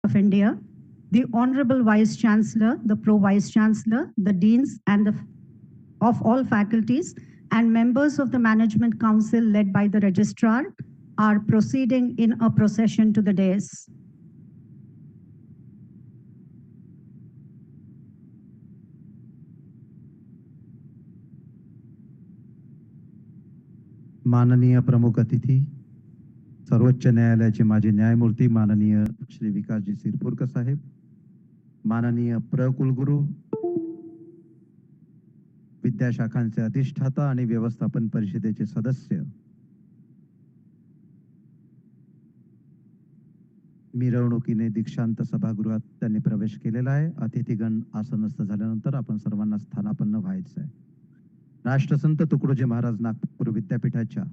of India, the Honorable Vice Chancellor, the Pro Vice Chancellor, the Deans of all faculties, and members of the Management Council led by the Registrar are proceeding in a procession to the dais. माननीय प्रमुख अतिथी, सर्वोच्च न्यायालयाचे माजी न्यायमूर्ती माननीय श्री विकासजी सिरपुरकर साहेब, माननीय कुलगुरू, विद्याशाखांचे अधिष्ठाता आणि व्यवस्थापन परिषदेचे सदस्य, मिरवणुकीने दीक्षांत सभागृहात त्यांनी प्रवेश केलेला आहे. अतिथीगण आसनस्थ झाल्यानंतर आपण सर्वांना स्थानापन्न व्हायचं आहे. राष्ट्रसंत तुकडोजी महाराज नागपूर विद्यापीठाच्या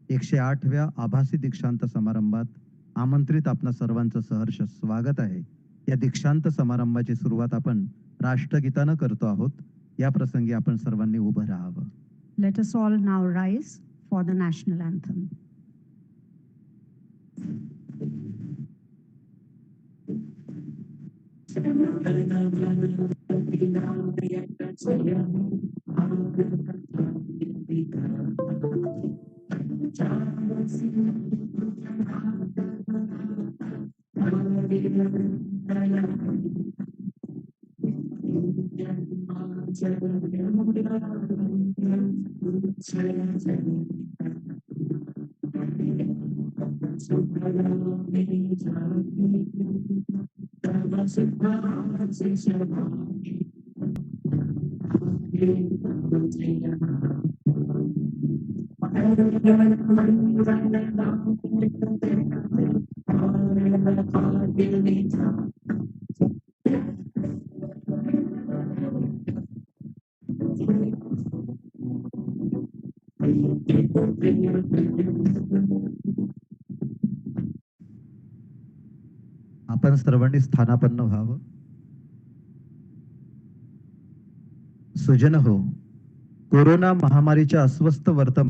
108व्या आभासी दीक्षांत समारंभात आमंत्रित आपणा सर्वांचं सहर्ष स्वागत आहे. या दीक्षांत समारंभाची सुरुवात आपण राष्ट्रगीतानं करतो आहोत. या प्रसंगी आपण सर्वांनी उभं राहावं. Let us all now rise for the national anthem. आपण सर्वांनी स्थानापन्न व्हावं. सुजन हो, कोरोना महामारीच्या अस्वस्थ वर्तमान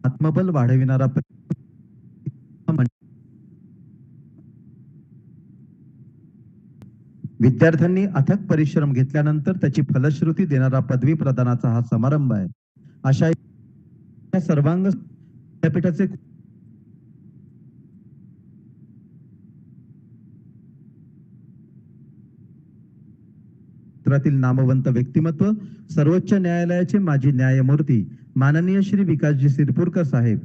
आत्मबल वाढविणारा विद्यार्थ्यांनी अथक परिश्रम घेतल्यानंतर त्याची फलश्रुती देणारा पदवी प्रदानाचा हा समारंभ आहे. अशा सर्वांग विद्यापीठाचे नामवंत व्यक्तिमत्व, सर्वोच्च न्यायालयाचे माजी न्यायमूर्ती माननीय श्री विकासजी सिरपुरकर साहेब,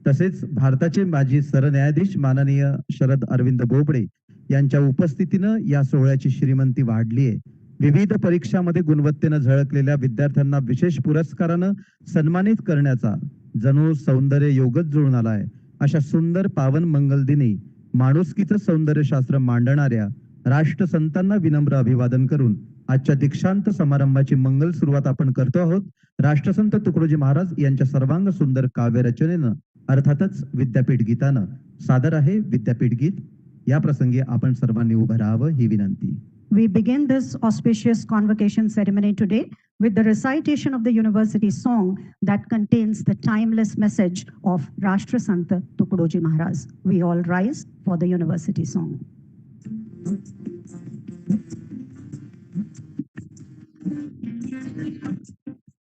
तसेच भारताचे माजी सरन्यायाधीश माननीय शरद अरविंद बोबडे यांच्या उपस्थितीनं या सोहळ्याची श्रीमंती वाढली आहे. विविध परीक्षांमध्ये गुणवत्तेनं झळकलेल्या विद्यार्थ्यांना विशेष पुरस्कारानं सन्मानित करण्याचा जणू सौंदर्य योगच जुळून आला आहे. अशा सुंदर पावन मंगल दिनी माणुसकीचं सौंदर्यशास्त्र मांडणाऱ्या राष्ट्रसंतांना विनम्र अभिवादन करून आजच्या दीक्षांत समारंभाची मंगल सुरुवात आपण करतो आहोत. राष्ट्रसंत तुकडोजी महाराज यांच्या सर्वांग सुंदर काव्य रचनेनं, अर्थातच विद्यापीठ गीतानं सादर आहे विद्यापीठ गीत. या प्रसंगी आपण सर्वांनी उभं राहावं ही विनंती. We begin this auspicious convocation ceremony today with the recitation of the university song that contains the timeless message of Rashtrasanta Tukdoji Maharaj. We all rise for the university song.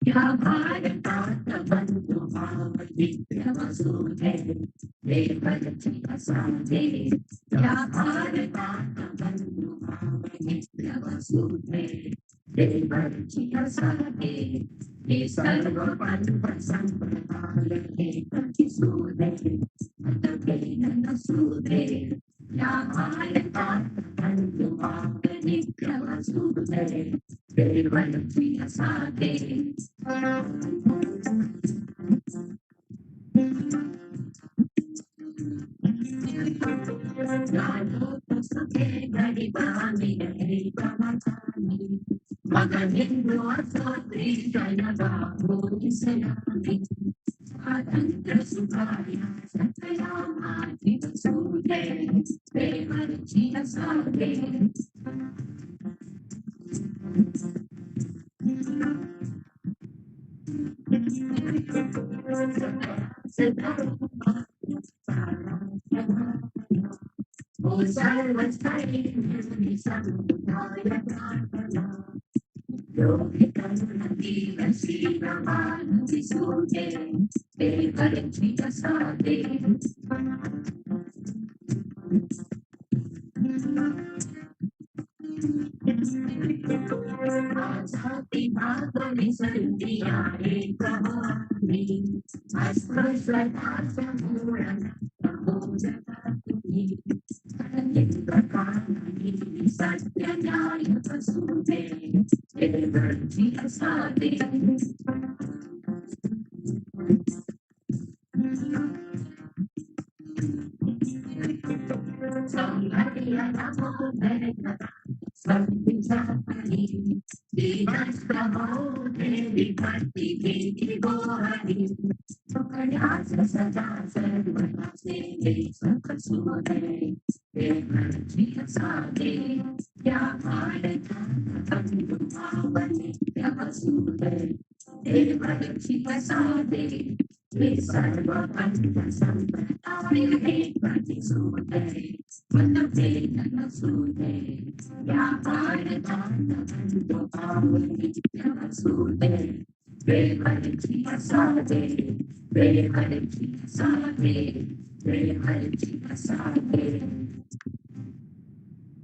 या भारतात बंधु भाव नित्य वसुधे देवची असाधे. या भारतात बंधु भाव नित्य वसुधे देवची असाधे. हे सर्व पंथ संप्रदाय एकची सुधे मतभेद नसुधे. या भारतात बंधु भाव नित्य वसुधे देवची असाधे. मगर हिंदू असोत्री जनबाबू सलामी स्वातंत्र्य सुखाया सत्या माझी वसुधे देवची असाधे.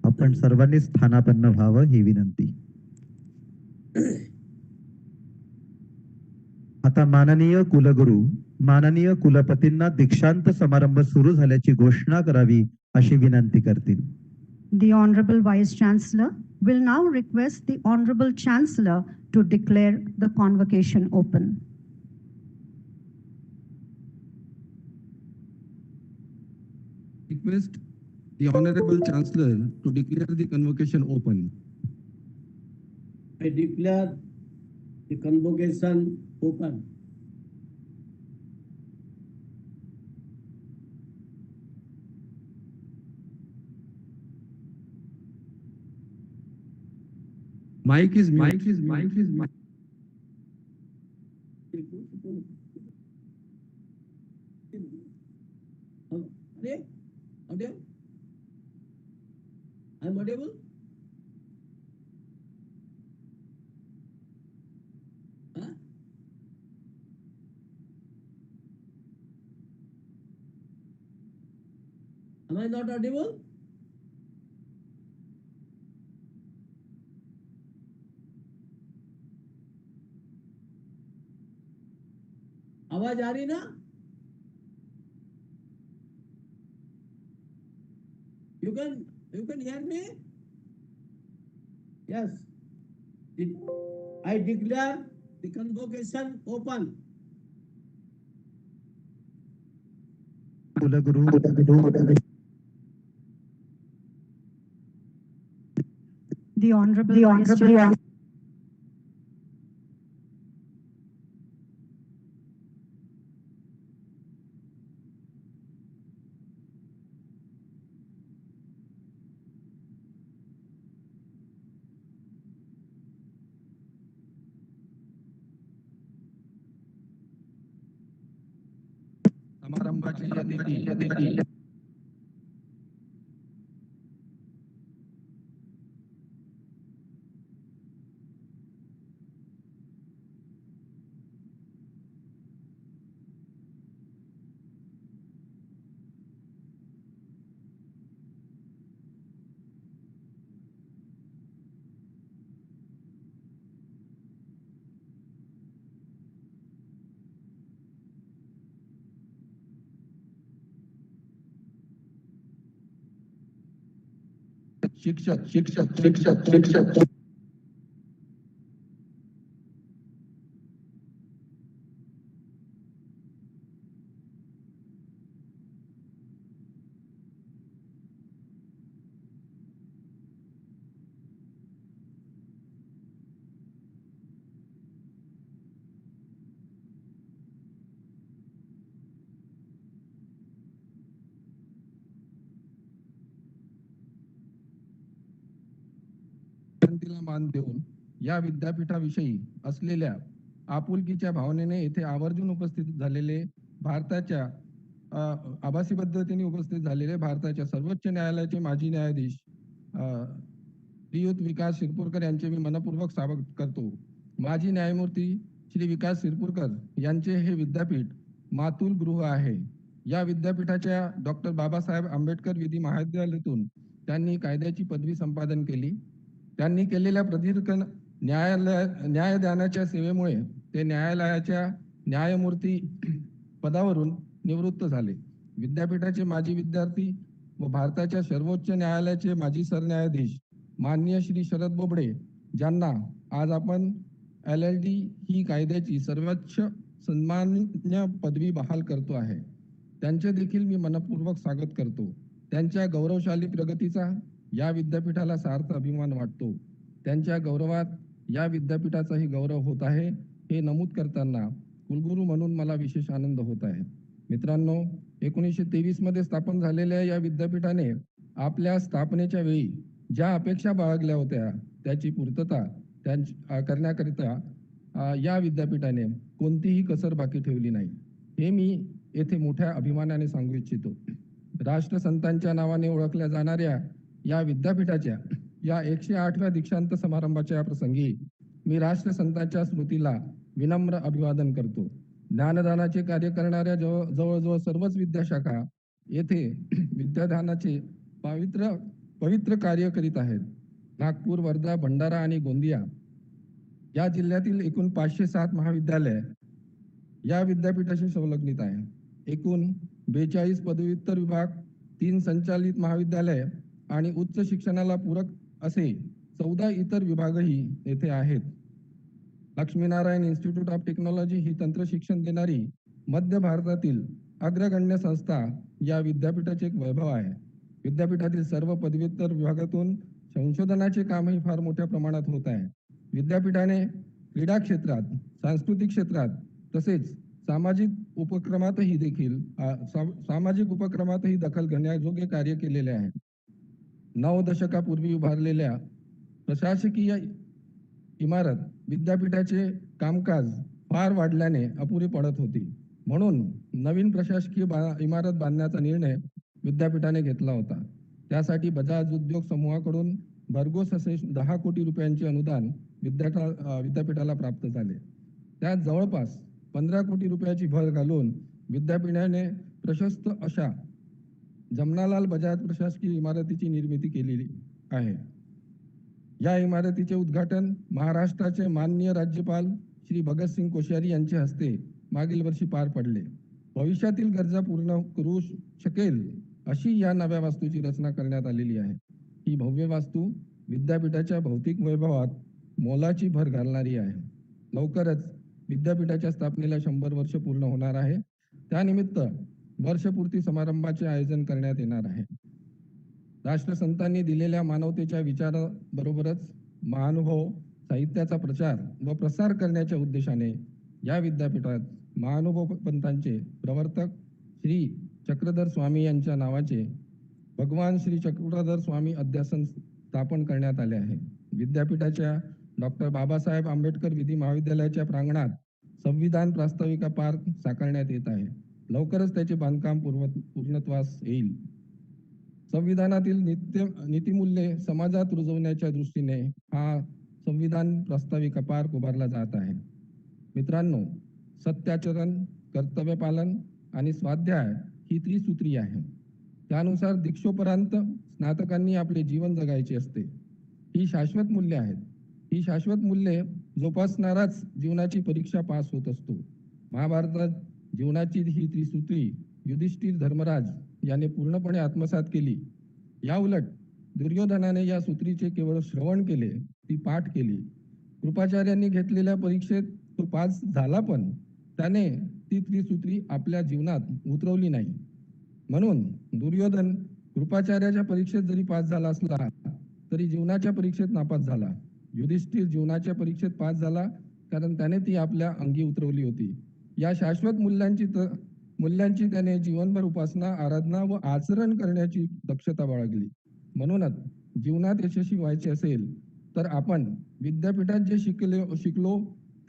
आपण सर्वांनी स्थानापन्न व्हावं ही विनंती. आता माननीय कुलगुरू, माननीय कुलपतींना दीक्षांत समारंभ सुरू झाल्याची घोषणा करावी अशी विनंती करतील. The Honorable Vice Chancellor will now request the Honorable Chancellor to declare the convocation open. Request the Honorable Chancellor to declare the convocation open. I declare the convocation open. Mic is mute. Audible? I'm audible? Huh? Am I not audible? आवाज आ रही ना? You can hear me? Yes. I declare the convocation open. कुलगुरू The Honorable Vice Chancellor. समारंभाची अतिथी शिक्षक विनंतीला मान देऊन या विद्यापीठाविषयी असलेल्या आपुलकीच्या भावनेने येथे आवर्जून उपस्थित झालेले भारताच्या आभासी पद्धतीने उपस्थित झालेले भारताच्या सर्वोच्च न्यायालयाचे माजी न्यायाधीश श्रीयुत विकास शिरपूरकर यांचे मी मनपूर्वक स्वागत करतो. माजी न्यायमूर्ती श्री विकास शिरपूरकर यांचे हे विद्यापीठ मातुल गृह आहे. या विद्यापीठाच्या डॉक्टर बाबासाहेब आंबेडकर विधी महाविद्यालयातून त्यांनी कायद्याची पदवी संपादन केली. त्यांनी केलेल्या प्रदीर्घ न्यायदानाच्या सेवेमुळे ते न्यायालयाच्या न्यायमूर्ती पदावरून निवृत्त झाले. विद्यापीठाचे माजी विद्यार्थी व भारताच्या सर्वोच्च न्यायालयाचे माजी सरन्यायाधीश माननीय श्री शरद बोबडे, ज्यांना आज आपण LLD ही कायद्याची सर्वोच्च सन्माननीय पदवी बहाल करतो आहे, त्यांचे देखील मी मनपूर्वक स्वागत करतो. त्यांच्या गौरवशाली प्रगतीचा या विद्यापीठाला सार्थ अभिमान वाटतो. त्यांच्या गौरवात या विद्यापीठाचाही गौरव होत आहे हे नमूद करताना कुलगुरू म्हणून मला विशेष आनंद होत आहे. मित्रांनो, 1923 मध्ये स्थापन झालेल्या या विद्यापीठाने आपल्या स्थापनेच्या वेळी ज्या अपेक्षा बाळगल्या होत्या त्याची पूर्तता करण्याकरिता या विद्यापीठाने कोणतीही कसर बाकी ठेवली नाही, हे मी येथे मोठ्या अभिमानाने सांगू इच्छितो. राष्ट्रसंतांच्या नावाने ओळखल्या जाणाऱ्या या विद्यापीठाच्या या 108व्या दीक्षांत समारंभाच्या प्रसंगी मी राष्ट्रसंतांच्या स्मृतीला विनम्र अभिवादन करतो. ज्ञानदानाचे कार्य करणाऱ्या जवळजवळ सर्वच विद्याशाखा येथे विद्यादानाचे पवित्र कार्य करीत आहेत. नागपूर, वर्धा, भंडारा आणि गोंदिया या जिल्ह्यातील एकूण 507 महाविद्यालय या विद्यापीठाशी संलग्नित आहे. एकूण 42 पदव्युत्तर विभाग, 3 संचालित महाविद्यालय आणि उच्च शिक्षणाला पूरक असे 14 इतर विभागही येथे आहेत. लक्ष्मीनारायण इन्स्टिट्यूट ऑफ टेक्नॉलॉजी ही तंत्र शिक्षण देणारी मध्य भारतातील अग्रगण्य संस्था या विद्यापीठाचे एक वैभव आहे. विद्यापीठातील सर्व पदव्युत्तर विभागातून संशोधनाचे कामही फार मोठ्या प्रमाणात होत आहे. विद्यापीठाने क्रीडा क्षेत्रात, सांस्कृतिक क्षेत्रात तसेच सामाजिक उपक्रमातही दखल घेण्याजोगे कार्य केलेले आहे. 9 दशकापूर्वी उभारलेल्या प्रशासकीय इमारत विद्यापीठाचे कामकाज फार वाढल्याने अपुरी पडत होती. म्हणून नवीन प्रशासकीय इमारत बांधण्याचा निर्णय विद्यापीठाने घेतला होता. त्यासाठी बजाज उद्योग समूहाकडून भरघोस असे 10 कोटी रुपयांचे अनुदान विद्यापीठाला प्राप्त झाले. त्यात जवळपास 15 कोटी रुपयाची भर घालून विद्यापीठाने प्रशस्त अशा जमनालाल बजाज प्रशासकीय इमारतीची निर्मिती केलेली आहे. या इमारतीचे उद्घाटन महाराष्ट्राचे माननीय राज्यपाल श्री भगतसिंग कोश्यारी यांच्या हस्ते मागील वर्षी पार पडले. भविष्यातील गरजा पूर्ण करू शकेल अशी या नव्या वास्तूची रचना करण्यात आलेली आहे. ही भव्य वास्तू विद्यापीठाच्या भौतिक वैभवात मोलाची भर घालणारी आहे. लवकरच विद्यापीठाच्या स्थापनेला 100 वर्ष पूर्ण होणार आहे. त्यानिमित्त वर्षपूर्ती समारंभाचे आयोजन करण्यात येणार आहे. राष्ट्रसंतांनी दिलेल्या मानवतेच्या विचाराबरोबरच महानुभव साहित्याचा प्रचार व प्रसार करण्याच्या उद्देशाने या विद्यापीठात महानुभव पंथांचे प्रवर्तक श्री चक्रधर स्वामी यांच्या नावाचे भगवान श्री चक्रधर स्वामी अध्यासन स्थापन करण्यात आले आहे. विद्यापीठाच्या डॉक्टर बाबासाहेब आंबेडकर विधी महाविद्यालयाच्या प्रांगणात संविधान प्रास्ताविका पार्क साकारण्यात येत आहे. लवकरच त्याचे बांधकाम पूर्णत्वास येईल. संविधानातील नीतिमूल्ये समाजात रुजवण्याच्या दृष्टीने हा संविधान प्रास्ताविका पार्क उभारला जात आहे. मित्रांनो, सत्याचरण, कर्तव्यपालन आणि स्वाध्याय ही त्रिसूत्री आहे. त्यानुसार दीक्षोपरांत स्नातकांनी आपले जीवन जगायचे असते. ही शाश्वत मूल्ये आहेत. ही शाश्वत मूल्ये जोपासणाराच जीवनाची परीक्षा पास होत असतो. महाभारतात जीवनाची ही त्रिसूत्री युधिष्ठिर धर्मराज याने पूर्णपणे आत्मसात केली. याउलट दुर्योधनाने या सूत्रीचे केवळ श्रवण केले, ती पाठ केली. कृपाचार्यांनी घेतलेल्या परीक्षेत तो पास झाला, पण त्याने ती त्रिसूत्री आपल्या जीवनात उतरवली नाही. म्हणून दुर्योधन कृपाचार्याच्या परीक्षेत जरी पास झाला असला तरी जीवनाच्या परीक्षेत नापास झाला. युधिष्ठिर जीवनाच्या परीक्षेत पास झाला कारण त्याने ती आपल्या अंगी उतरवली होती. या शाश्वत मूल्यांची त्याने जीवनभर उपासना, आराधना व आचरण करण्याची दक्षता बाळगली. म्हणूनच जीवनात यशस्वी व्हायचे असेल तर आपण विद्यापीठात जे शिकलो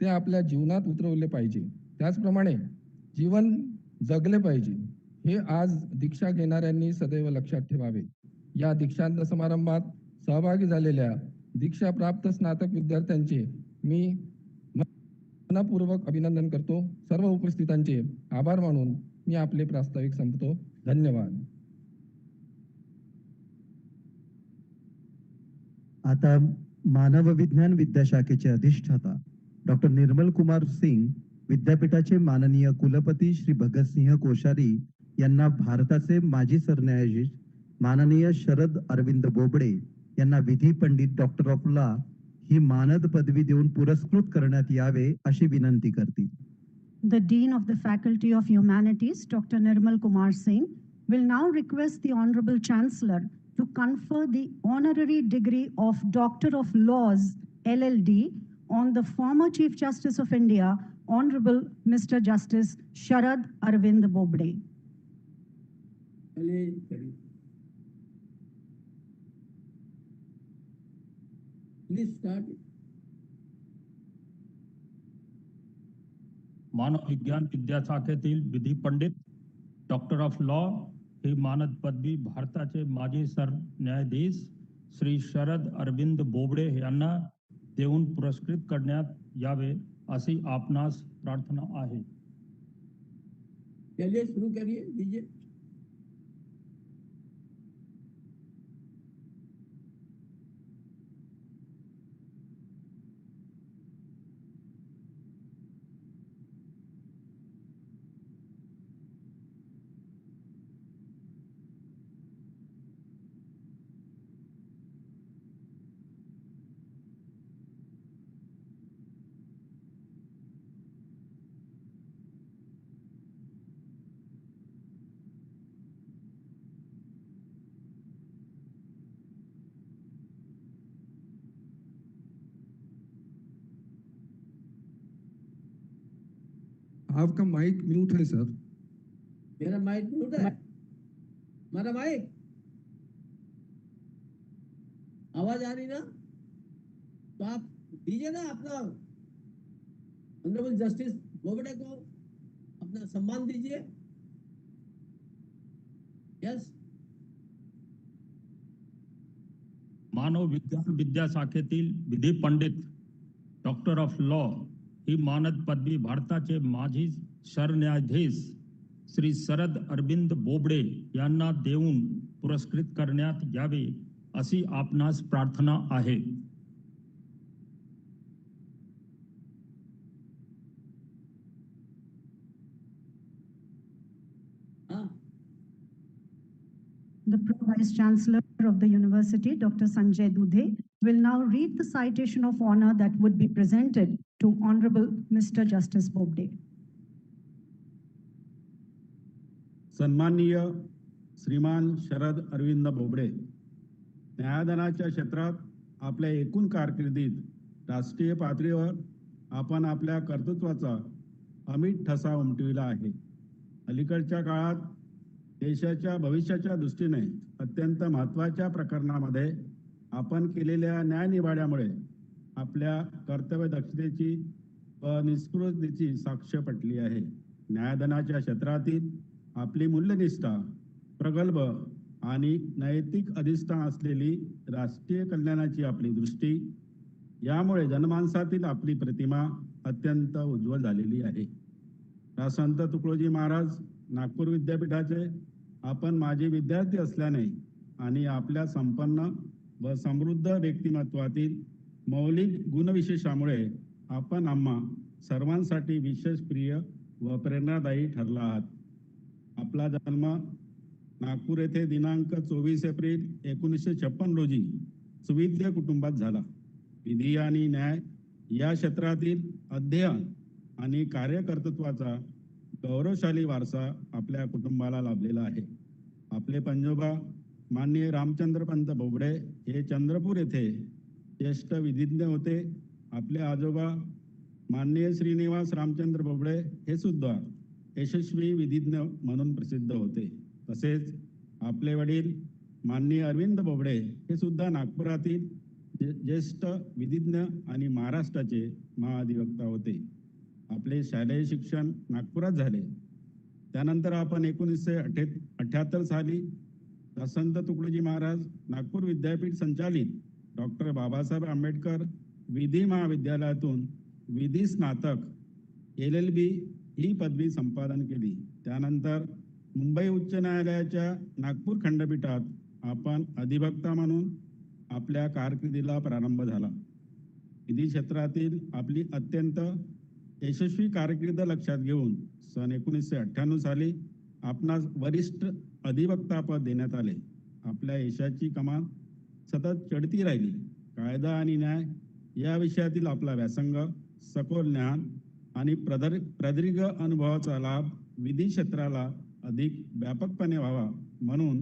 ते आपल्या जीवनात उतरवले पाहिजे. त्याचप्रमाणे जीवन जगले पाहिजे. हे आज दीक्षा घेणाऱ्यांनी सदैव लक्षात ठेवावे. या दीक्षांत समारंभात सहभागी झालेल्या दीक्षाप्राप्त स्नातक विद्यार्थ्यांचे मी मनपूर्वक अभिनंदन करतो. सर्व उपस्थितांचे आभार मानून मी आपले प्रास्ताविक संपतो. धन्यवाद. आता मानव विज्ञान विद्याशाखेचे अधिष्ठाता डॉक्टर निर्मल कुमार सिंग विद्यापीठाचे माननीय कुलपती श्री भगतसिंह कोश्यारी यांना भारताचे माजी सरन्यायाधीश माननीय शरद अरविंद बोबडे यांना विधी पंडित डॉक्टर ऑफ लॉ ही मानद पदवी देऊन पुरस्कृत करण्यात यावे अशी विनंती करतील. The Dean of the Faculty of Humanities, Dr. Nirmal Kumar Singh, will now request the Honorable Chancellor to confer the honorary degree of Doctor of Laws, LLD, on the former Chief Justice of India, Honorable Mr. Justice Sharad Arvind Bobde. Please start. मानव विज्ञान विद्याशाखेतील विधी पंडित doctor of law ही मानद पदवी भारताचे माजी सरन्यायाधीश श्री शरद अरविंद बोबडे यांना देऊन पुरस्कृत करण्यात यावे अशी आपणास प्रार्थना आहे. चलिए शुरू करिए, दीजिए. आपका माइक म्यूट है सर. मेरा माइक म्यूट है. मेरा माइक आवाज आ रही ना, तो आप दीजिए ना अपना ऑनरेबल जस्टिस बोबडे को अपना सम्मान दीजिए. यस. मानव विज्ञान विद्याशाखेतील विधी पंडित डॉक्टर ऑफ लॉ ही मानद पदवी भारताचे माजी सरन्यायाधीश श्री शरद अरविंद बोबडे यांना देऊन पुरस्कृत करण्यात यावे अशी आपणास प्रार्थना आहे. The Pro-Vice Chancellor of the University, Dr. Sanjay Dudhe, will now read the citation of honor that would be presented to Honorable Mr. Justice Bobde. सन्माननीय श्रीमान शरद अरविंद बोबडे, न्यायदानाच्या क्षेत्रात आपल्या एकूण कारकिर्दीत राष्ट्रीय पातळीवर आपण आपल्या कर्तृत्वाचा अमिट ठसा उमटविला आहे. अलीकडच्या काळात देशाच्या भविष्याच्या दृष्टीने अत्यंत महत्त्वाच्या प्रकरणामध्ये आपण केलेल्या न्यायनिवाड्यामुळे आपल्या कर्तव्यदक्षतेची व निष्पृहतेची साक्ष पटली आहे. न्यायदानाच्या क्षेत्रातील आपली मूल्यनिष्ठा, प्रगल्भ आणि नैतिक अधिष्ठान असलेली राष्ट्रीय कल्याणाची आपली दृष्टी यामुळे जनमानसातील आपली प्रतिमा अत्यंत उज्ज्वल झालेली आहे. रासंत तुकडोजी महाराज नागपूर विद्यापीठाचे आपण माजी विद्यार्थी असल्याने आणि आपल्या संपन्न व समृद्ध व्यक्तिमत्वातील मौलिक गुणविशेषामुळे आपण आम्हा सर्वांसाठी विशेष प्रिय व प्रेरणादायी ठरला आहात. आपला जन्म नागपूर येथे दिनांक 24 एप्रिल 1956 रोजी सुविद्य कुटुंबात झाला. विधी आणि न्याय या क्षेत्रातील अध्ययन आणि कार्यकर्तृत्वाचा गौरवशाली वारसा आपल्या कुटुंबाला लाभलेला आहे. आपले पंजोबा माननीय रामचंद्र पंत बोबडे हे चंद्रपूर येथे ज्येष्ठ विधिज्ञ होते. आपले आजोबा माननीय श्रीनिवास रामचंद्र बोबडे हे सुद्धा यशस्वी विधिज्ञ म्हणून प्रसिद्ध होते. तसेच आपले वडील माननीय अरविंद बोबडे हे सुद्धा नागपुरातील ज्येष्ठ विधिज्ञ आणि महाराष्ट्राचे महाधिवक्ता होते. आपले शालेय शिक्षण नागपुरात झाले. त्यानंतर आपण 1978 साली संत तुकडोजी महाराज नागपूर विद्यापीठ संचालित डॉक्टर बाबासाहेब आंबेडकर विधी महाविद्यालयातून विधी स्नातक LLB ही पदवी संपादन केली. त्यानंतर मुंबई उच्च न्यायालयाच्या नागपूर खंडपीठात आपण अधिवक्ता म्हणून आपल्या कारकिर्दीला प्रारंभ झाला. विधी क्षेत्रातील आपली अत्यंत यशस्वी कारकीर्द लक्षात घेऊन सन 1998 साली आपणास वरिष्ठ अधिवक्तापद देण्यात आले. आपल्या यशाची कमान सतत चढती राहिली. कायदा आणि न्याय या विषयातील आपला व्यासंग, सखोल ज्ञान आणि प्रदीर्घ अनुभवाचा लाभ विधी क्षेत्राला अधिक व्यापकपणे व्हावा म्हणून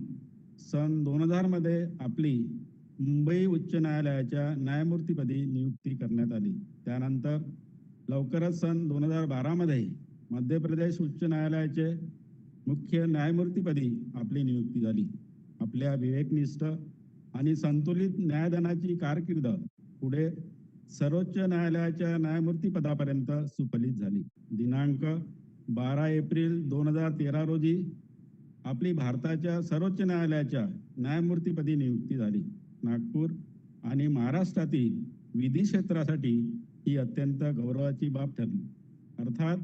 सन 2000 मध्ये आपली मुंबई उच्च न्यायालयाच्या न्यायमूर्तीपदी नियुक्ती करण्यात आली. त्यानंतर लवकरच सन 2012 मध्ये मध्य प्रदेश उच्च न्यायालयाचे मुख्य न्यायमूर्तीपदी आपली नियुक्ती झाली. आपल्या विवेकनिष्ठ आणि संतुलित न्यायदानाची कारकीर्द पुढे सर्वोच्च न्यायालयाच्या न्यायमूर्ती पदापर्यंत सुफलित झाली. दिनांक 12 एप्रिल 2013 रोजी आपली भारताच्या सर्वोच्च न्यायालयाच्या न्यायमूर्तीपदी नियुक्ती झाली. नागपूर आणि महाराष्ट्रातील विधी क्षेत्रासाठी ही अत्यंत गौरवाची बाब ठरली. अर्थात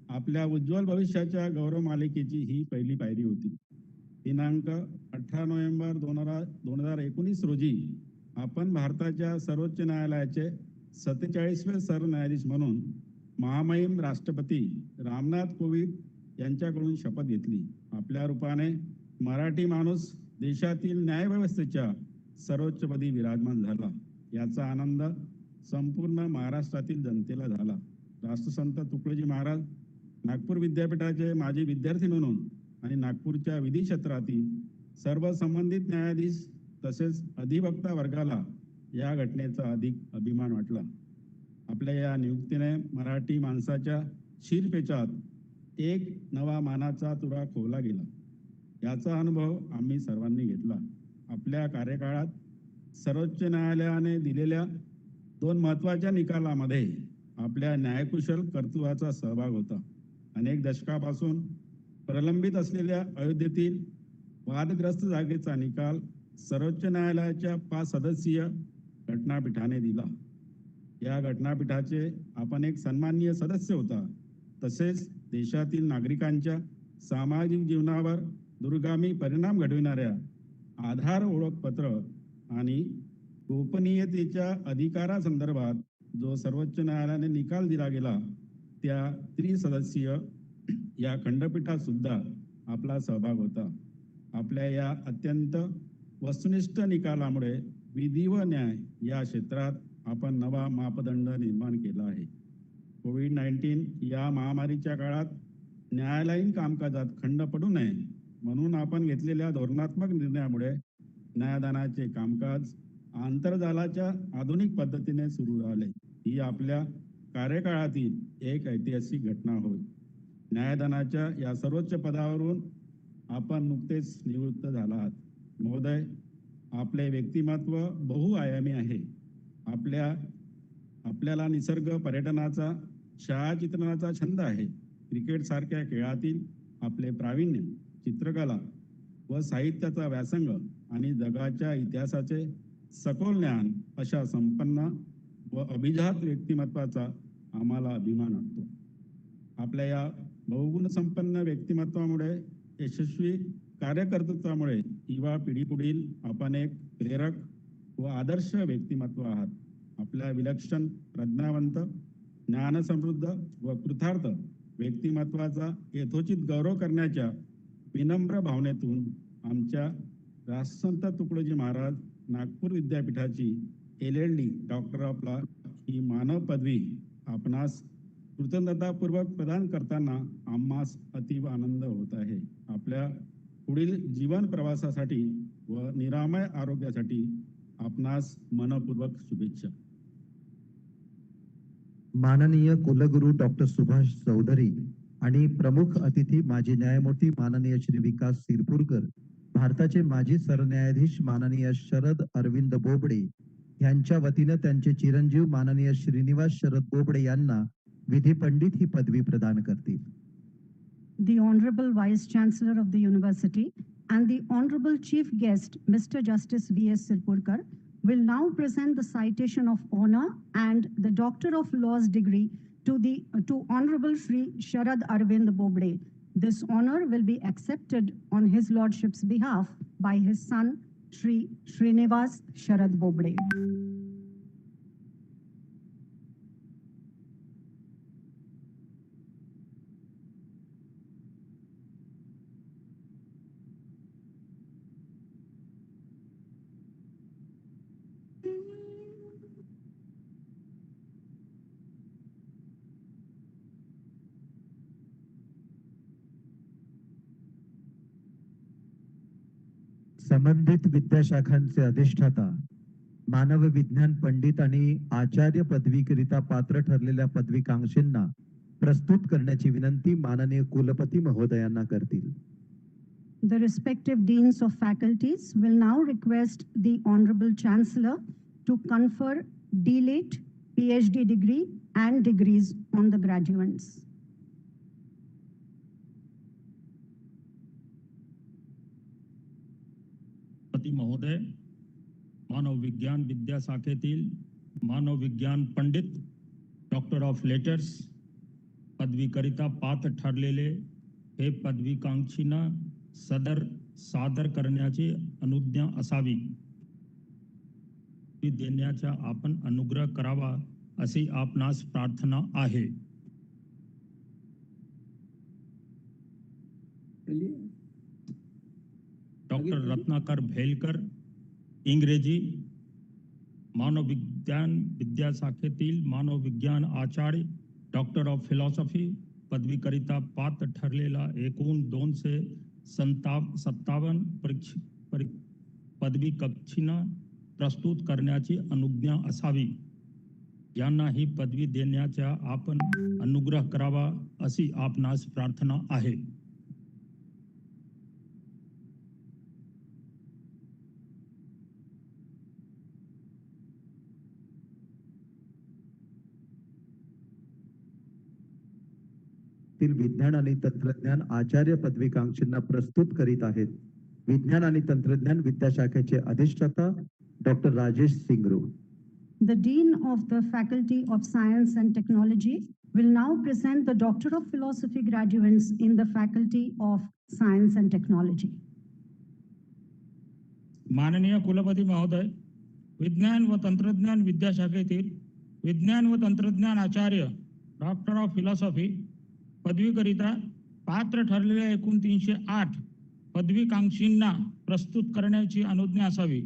आपल्या उज्ज्वल भविष्याच्या गौरव मालिकेची ही पहिली पायरी होती. दिनांक 18 नोव्हेंबर 2019 रोजी आपण भारताच्या सर्वोच्च न्यायालयाचे 47वे सरन्यायाधीश म्हणून महामहिम राष्ट्रपती रामनाथ कोविंद यांच्याकडून शपथ घेतली. आपल्या रूपाने मराठी माणूस देशातील न्यायव्यवस्थेच्या सर्वोच्चपदी विराजमान झाला. याचा आनंद संपूर्ण महाराष्ट्रातील जनतेला झाला. राष्ट्रसंत तुकडोजी महाराज नागपूर विद्यापीठाचे माजी विद्यार्थी म्हणून आणि नागपूरच्या विधी क्षेत्रातील सर्व संबंधित न्यायाधीश तसेच अधिवक्ता वर्गाला या घटनेचा अधिक अभिमान वाटला. आपल्या या नियुक्तीने मराठी माणसाच्या शिरपेचात एक नवा मानाचा तुरा खोवला गेला. याचा अनुभव आम्ही सर्वांनी घेतला. आपल्या कार्यकाळात सर्वोच्च न्यायालयाने दिलेल्या 2 महत्त्वाच्या निकालामध्ये आपल्या न्यायकुशल कर्तृत्वाचा सहभाग होता. अनेक दशकापासून प्रलंबित असलेल्या अयोध्येतील वादग्रस्त जागेचा निकाल सर्वोच्च न्यायालयाच्या 5 सदस्यीय घटनापीठाने दिला. या घटनापीठाचे आपण एक सन्माननीय सदस्य होता. तसेच देशातील नागरिकांच्या सामाजिक जीवनावर दूरगामी परिणाम घडविणाऱ्या आधार ओळखपत्र आणि गोपनीयतेच्या अधिकारासंदर्भात जो सर्वोच्च न्यायालयाने निकाल दिला गेला त्या त्रिसदस्यीय या खंडपीठात सुद्धा आपला सहभाग होता. आपल्या या अत्यंत वस्तुनिष्ठ निकालामुळे विधी व न्याय या क्षेत्रात आपण नवा मापदंड निर्माण केला आहे. कोविड-19 या महामारीच्या काळात न्यायालयीन कामकाजात खंड पडू नये म्हणून आपण घेतलेल्या धोरणात्मक निर्णयामुळे न्यायदानाचे कामकाज आंतरजालाच्या आधुनिक पद्धतीने सुरू झाले. ही आपल्या कार्यकाळातील एक ऐतिहासिक घटना होय. न्यायदानाच्या या सर्वोच्च पदावरून आपण नुकतेच निवृत्त झाला आहात. महोदय, आपले व्यक्तिमत्व बहुआयामी आहे. आपल्याला निसर्ग पर्यटनाचा, छायाचित्रणाचा छंद आहे. क्रिकेट सारख्या खेळातील आपले प्रावीण्य, चित्रकला व साहित्याचा व्यासंग आणि जगाच्या इतिहासाचे सखोल ज्ञान अशा संपन्न व अभिजात व्यक्तिमत्वाचा आम्हाला अभिमान वाटतो. आपल्या या बहुगुण संपन्न व्यक्तिमत्वामुळे, यशस्वी कार्यकर्तृत्वामुळे युवा पिढीपुढील आपण एक प्रेरक व आदर्श व्यक्तिमत्व आहात. आपल्या विलक्षण, प्रज्ञावंत, ज्ञानसमृद्ध व कृतार्थ व्यक्तिमत्वाचा यथोचित गौरव करण्याच्या विनम्र भावनेतून आमच्या राष्ट्रसंत तुकडोजी महाराज नागपूर विद्यापीठाची LLD डॉक्टर ऑफ लॉ ही मानव पदवी आपणास कृतज्ञतापूर्वक प्रदान करताना आम्हास अतीव आनंद होत आहे. आपल्या पुढील जीवन प्रवासासाठी व निरामय आरोग्यासाठी आपणास मनपूर्वक शुभेच्छा. माननीय कुलगुरू डॉक्टर सुभाष चौधरी आणि प्रमुख अतिथी माजी न्यायमूर्ती माननीय श्री विकास सिरपुरकर, भारताचे माजी सरन्यायाधीश माननीय शरद अरविंद बोबडे यांच्या वतीनं त्यांचे चिरंजीव माननीय श्रीनिवास शरद बोबडे यांना विधी पंडित ही पदवी प्रदान करतील. the Honorable Vice Chancellor of the University, and the Honorable Chief Guest, Mr. Justice V.S. Sirpurkar, will now present the citation of honor and the Doctor of Laws degree to Honorable Shri Sharad Arvind Bobde. This honor will be accepted on His Lordship's behalf by his son, Shri Srinivas Sharad Bobde. संबंधित विद्याशाखांचे अधिष्ठाता, मानव विज्ञान पंडित आणि आचार्य पदवीकरिता पात्र ठरलेल्या पदवीकांक्षींना प्रस्तुत करण्याची विनंती माननीय कुलपती महोदयांना करतील. The respective deans of faculties will now request the Honorable Chancellor to confer D.Litt, PhD degree and degrees on the graduates. पती महोदय, मानव विज्ञान विद्याशाखेतील मानव विज्ञान पंडित, डॉक्टर ऑफ लेटर्स पदवीकरिता पात्र ठरलेले हे पदवीकांक्षींना सादर करण्याची अनुज्ञा असावी देण्याचा आपण अनुग्रह करावा अशी आपणास प्रार्थना आहे. डॉक्टर रत्नाकर भेलकर, इंग्रजी, मानव विज्ञान विद्याशाखेतील मानव विज्ञान आचार्य, डॉक्टर ऑफ फिलॉसॉफी पदवीकरिता पात्र ठरलेला एकूण 257 पदवी कक्षींना प्रस्तुत करण्याची अनुज्ञा असावी. यांना ही पदवी देण्याचा आपण अनुग्रह करावा अशी आपणास प्रार्थना आहे. विज्ञान आणि तंत्रज्ञान आचार्य पदवीकांक्षींना प्रस्तुत करीत आहेत. विज्ञान आणि तंत्रज्ञान विद्याशाखेचे अधिष्ठाता doctor Rajesh Singru. The Dean of the Faculty of Science and Technology will now present the Doctor of Philosophy graduates in the Faculty of Science and Technology. माननीय कुलपती महोदय, विज्ञान व तंत्रज्ञान विद्याशाखेतील विज्ञान व तंत्रज्ञान आचार्य, डॉक्टर ऑफ फिलॉसॉफी पदवीकरिता पात्र ठरलेल्या एकूण 308 पदवीकांक्षींना प्रस्तुत करण्याची अनुज्ञा असावी.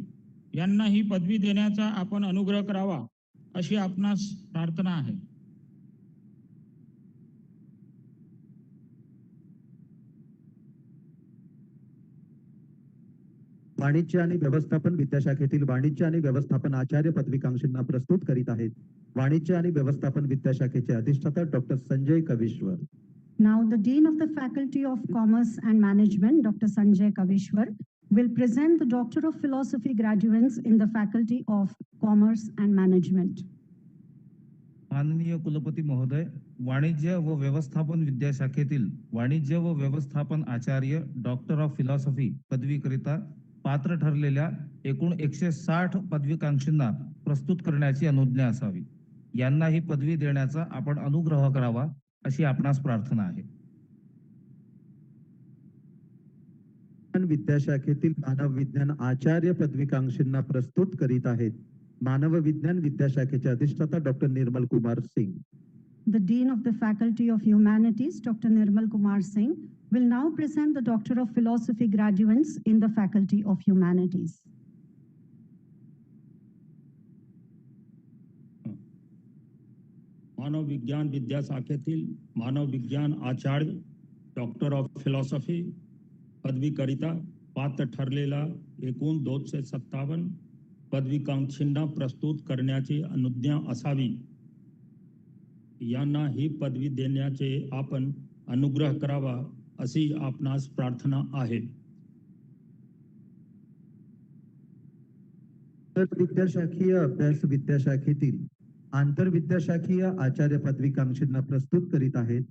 यांना ही पदवी देण्याचा आपण अनुग्रह करावा अशी आपणास प्रार्थना आहे. वाणिज्य आणि व्यवस्थापन विद्याशाखेतील वाणिज्य आणि व्यवस्थापन आचार्य पदवीकांक्षींना प्रस्तुत करीत आहेत. वाणिज्य आणि व्यवस्थापन विद्याशाखेचे अधिष्ठाता doctor Sanjay Kavishwar. Now the Dean of the Faculty of Commerce and Management, Dr. Sanjay Kavishwar, will present the Doctor of Philosophy graduates in the Faculty of Commerce and Management. माननीय कुलपती महोदय, वाणिज्य व व्यवस्थापन विद्याशाखेतील वाणिज्य व व्यवस्थापन आचार्य, डॉक्टर ऑफ फिलॉसॉफी पदवीकरिता पात्र ठरलेल्या एकूण 160 पदवीकांक्षींना प्रस्तुत करण्याची अनुज्ञा असावी. यांना ही पदवी देण्याचा आपण अनुग्रह करावा अशी आपणास प्रार्थना आहे. विद्याशाखेतील मानव विज्ञान आचार्य पदवीकांक्षींना प्रस्तुत करीत आहेत. मानव विज्ञान विद्याशाखेचे अधिष्ठाता doctor Nirmal Kumar Singh. The Dean of the Faculty of Humanities, Dr. Nirmal Kumar Singh, will now present the Doctor of Philosophy graduates in the Faculty of Humanities. मानव विज्ञान विद्याशाखेतील मानव विज्ञान आचार्य, डॉक्टर ऑफ फिलॉसॉफी पदवीकरिता पात्र ठरलेला एकूण 257 पदवीकांक्षींना प्रस्तुत करण्याची अनुज्ञा असावी. यांना ही पदवी देण्याचे आपण अनुग्रह करावा अशी आपणास प्रार्थना आहे. विद्याशाखीय अभ्यास विद्याशाखेतील आंतरविद्याशाखीय आचार्य पदवीकांक्षींना प्रस्तुत करीत आहेत.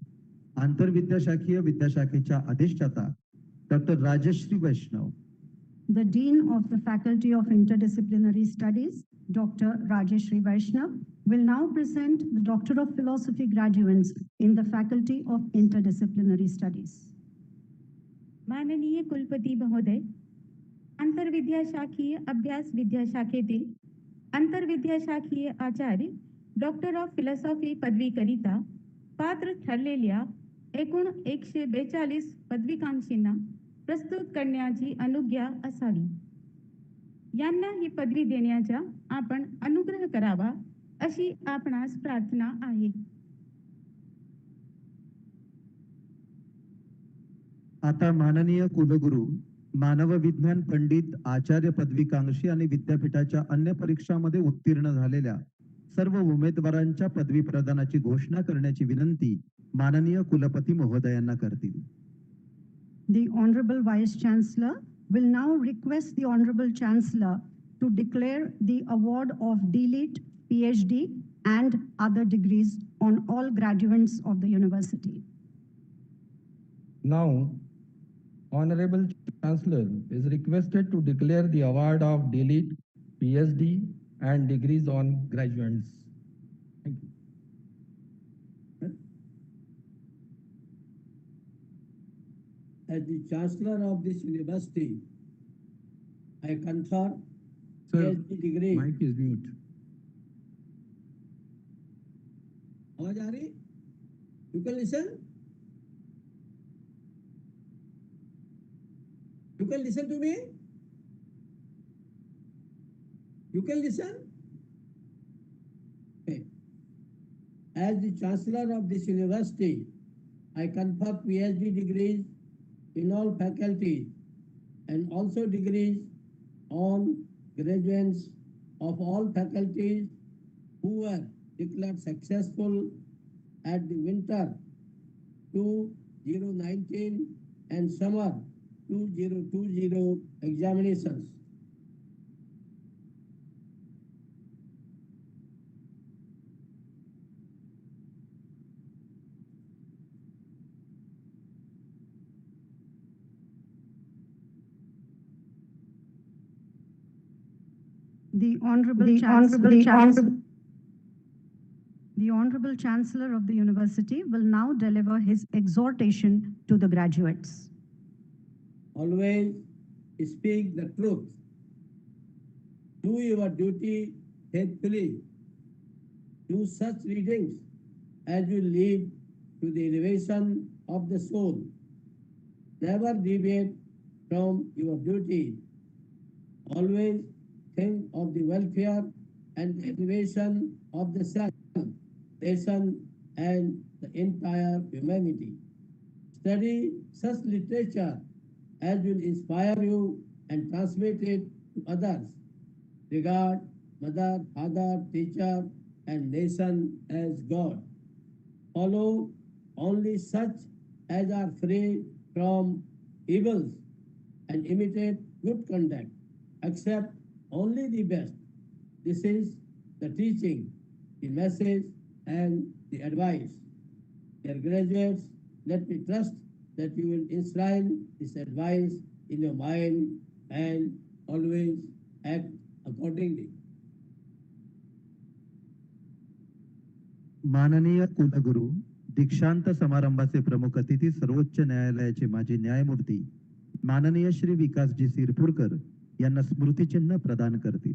आंतरविद्याशाखीय विद्याशाखेच्या अधिष्ठाता doctor Rajashree Vaishnav, The Dean of the Faculty of Interdisciplinary Studies, Dr. Rajeshri Vaishnav, will now present the Doctor of Philosophy graduates in the Faculty of Interdisciplinary Studies. माननीय कुलपती महोदय, आंतरविद्याशाखीय अभ्यास विद्याशाखेतील आंतरविद्याशाखीय आचार्य डॉक्टर ऑफ फिलॉसॉफी पदवीकरिता पात्र ठरलेल्या एकूण 142 पदवीकांक्षींना प्रस्तुत करण्याची अनुज्ञा असावी. यांना ही पदवी देण्याचा आपण अनुग्रह करावा अशी आपणास प्रार्थना आहे. आता माननीय कुलगुरू, मानव विज्ञान पंडित, आचार्य पदवीकांक्षी आणि विद्यापीठाच्या अन्य परीक्षांमध्ये उत्तीर्ण झालेल्या सर्व उमेदवारांच्या पदवी प्रदानाची घोषणा करण्याची विनंती माननीय कुलपती महोदयांना करतील. The Honorable Vice Chancellor will now request the Honorable Chancellor to declare the award of D.Litt, PhD and other degrees on all graduates of the university. Now, Honorable Chancellor is requested to declare the award of D.Litt, PhD and degrees on graduates. Thank you. As the Chancellor of this university, I confer Sir, PhD degree. mic is mute. आवाज आ रही? You can listen. You can listen to me. You can listen. Okay. As the Chancellor of this university, I confer PhD degrees in all faculties and also degrees on graduates of all faculties who were declared successful at the winter 2019 and summer 2020 examinations. The Honorable Chancellor of the University will now deliver his exhortation to the graduates. Always speak the truth. Do your duty faithfully. Do such readings as will lead to the elevation of the soul. Never deviate from your duty. Always think of the welfare and the elevation of the self, nation, and the entire humanity. Study such literature as will inspire you and transmit it to others. Regard mother, father, teacher, and nation as God. Follow only such as are free from evils and imitate good conduct. Accept only the best. This is the teaching, the message, and the advice. Dear graduates, let me trust that you will enshrine this advice in your mind and always act accordingly. माननीय कुलगुरू, दीक्षांत समारंभाचे प्रमुख अतिथी सर्वोच्च न्यायालयाचे माजी न्यायमूर्ती माननीय श्री विकासजी सिरपुरकर यांना स्मृतिचिन्ह प्रदान करतील.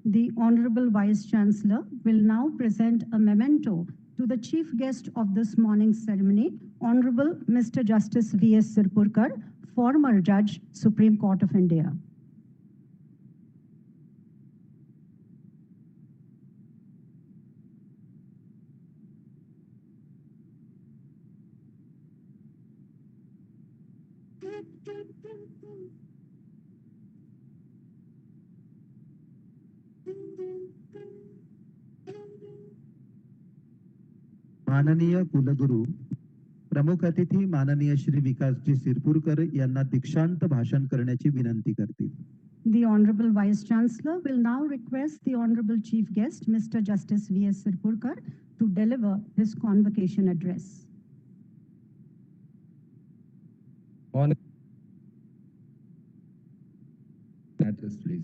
The Honorable Vice Chancellor will now present a memento to the chief guest of this morning's ceremony, Honorable Mr. Justice V.S. Sirpurkar, former Judge, Supreme Court of India. माननीय कुलगुरू, प्रमुख अतिथी माननीय श्री विकासजी सिरपुरकर यांना दीक्षांत भाषण करण्याची विनंती करतील. The Honorable Vice Chancellor will now request the Honorable Chief Guest, Mr. Justice V.S. Sirpurkar, to deliver his convocation address. On matters, please.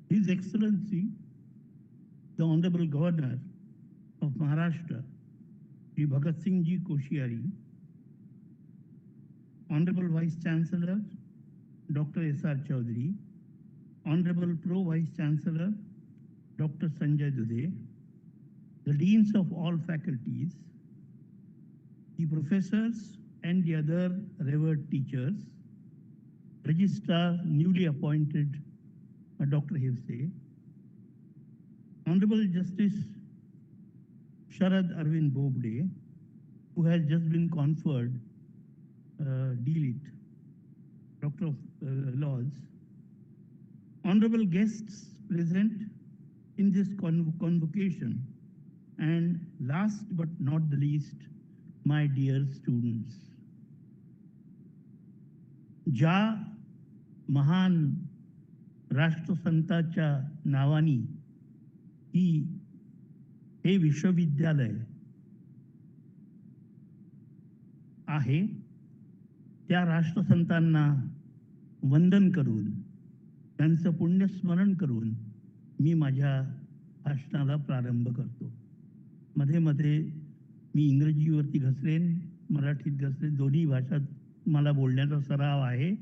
His Excellency, the Honorable Governor of Maharashtra, Shri Bhagat Singh Ji Koshyari, Honorable Vice Chancellor, Dr. S.R. Chaudhary, Honorable Pro Vice Chancellor, Dr. Sanjay Dudhe, the deans of all faculties, the professors and the other revered teachers, Registrar newly appointed Dr. Hevse, Honorable Justice Sharad Arvind Bobde, who has just been conferred D.Litt, Doctor of Laws, honorable guests present in this convocation, and last but not the least, my dear students. ज्या महान राष्ट्रसंताच्या नावानी हे विश्वविद्यालय आहे, त्या राष्ट्रसंतांना वंदन करून त्यांचं पुण्यस्मरण करून मी माझ्या भाषणाला प्रारंभ करतो. मध्ये मध्ये मी इंग्रजीवरती घसरेन, मराठीत घसरेन, दोन्ही भाषात मला बोलण्याचा सराव आहे.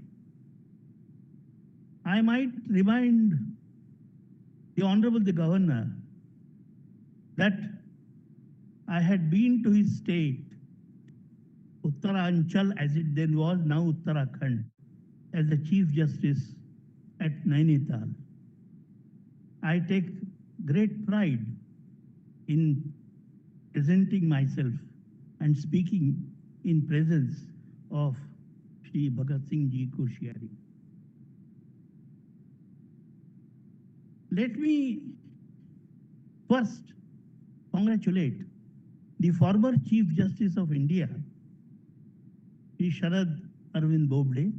I might remind the Honorable the Governor that I had been to his state, Uttaranchal as it then was, now Uttarakhand, as the Chief Justice at Nainital. I take great pride in presenting myself and speaking in presence of Shri Bhagat Singh Ji Koshyari. Let me first congratulate the former Chief Justice of India, Shri Sharad Arvind Bobde,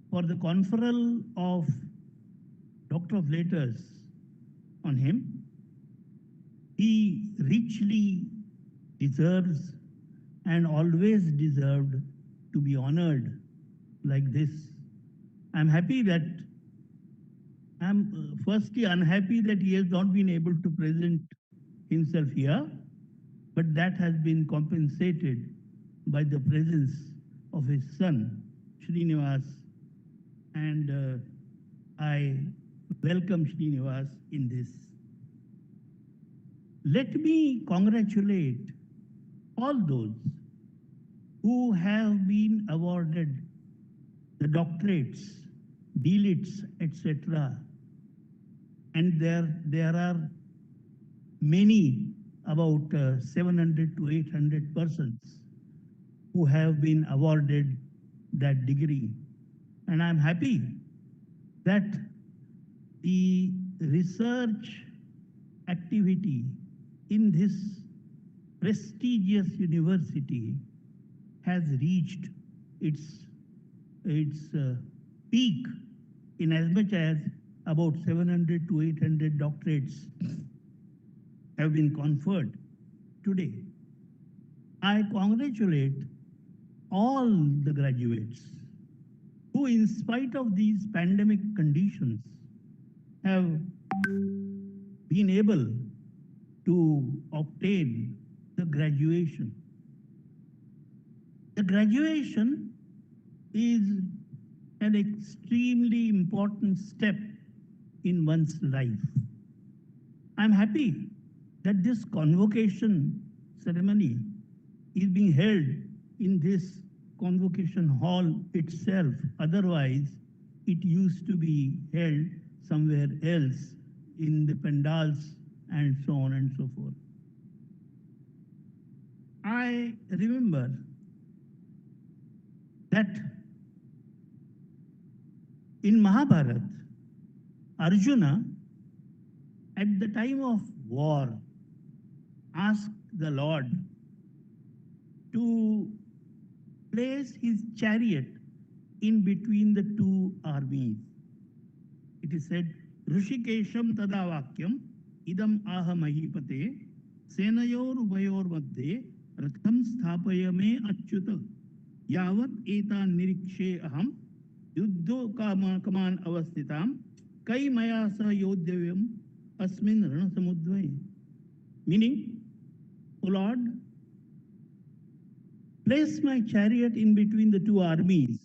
for the conferral of Doctor of Letters on him. He richly deserves and always deserved to be honored like this. I'm happy that I'm firstly unhappy that he has not been able to present himself here, but that has been compensated by the presence of his son, Srinivas, and I welcome Srinivas in this. Let me congratulate all those who have been awarded the doctorates, D.Litts, etc. And there are many, about 700 to 800 persons who have been awarded that degree. And I'm happy that the research activity in this prestigious university has reached its peak in as much as about 700 to 800 doctorates have been conferred today. I congratulate all the graduates who, in spite of these pandemic conditions, have been able to obtain the graduation. The graduation is an extremely important step in one's life. I'm happy that this convocation ceremony is being held in this convocation hall itself. Otherwise, it used to be held somewhere else in the pandals and so on and so forth. I remember that in Mahabharata, Arjuna, at the time of war, asked the Lord to place his chariot in between the two armies. It is said, Rishikesham tadavakyam idam aha mahipate senayor ubayor madhye ratham sthapaya me achyuta yavat etan nirikshe aham yuddho kaman avasthitam kai maya sa yodhyavyam asmin rana samudvaya. Meaning, O Lord, place my chariot in between the two armies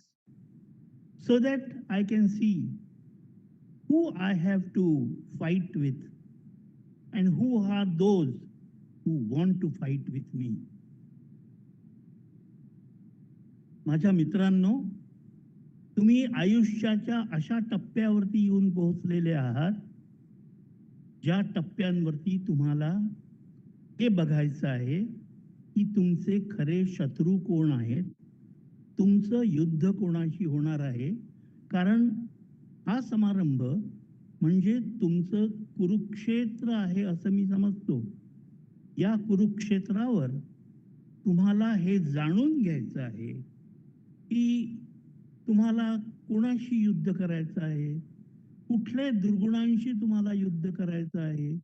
so that I can see who I have to fight with and who are those who want to fight with me. माझ्या मित्रांनो, तुम्ही आयुष्याच्या अशा टप्प्यावरती येऊन पोहोचलेले आहात ज्या टप्प्यांवरती तुम्हाला हे बघायचं आहे की तुमचे खरे शत्रू कोण आहेत, तुमचं युद्ध कोणाशी होणार आहे. कारण हा समारंभ म्हणजे तुमचं कुरुक्षेत्र आहे असं मी समजतो. या कुरुक्षेत्रावर तुम्हाला हे जाणून घ्यायचं आहे की तुम्हाला कोणाशी युद्ध करायचं आहे, कुठल्या दुर्गुणांशी तुम्हाला युद्ध करायचं आहे,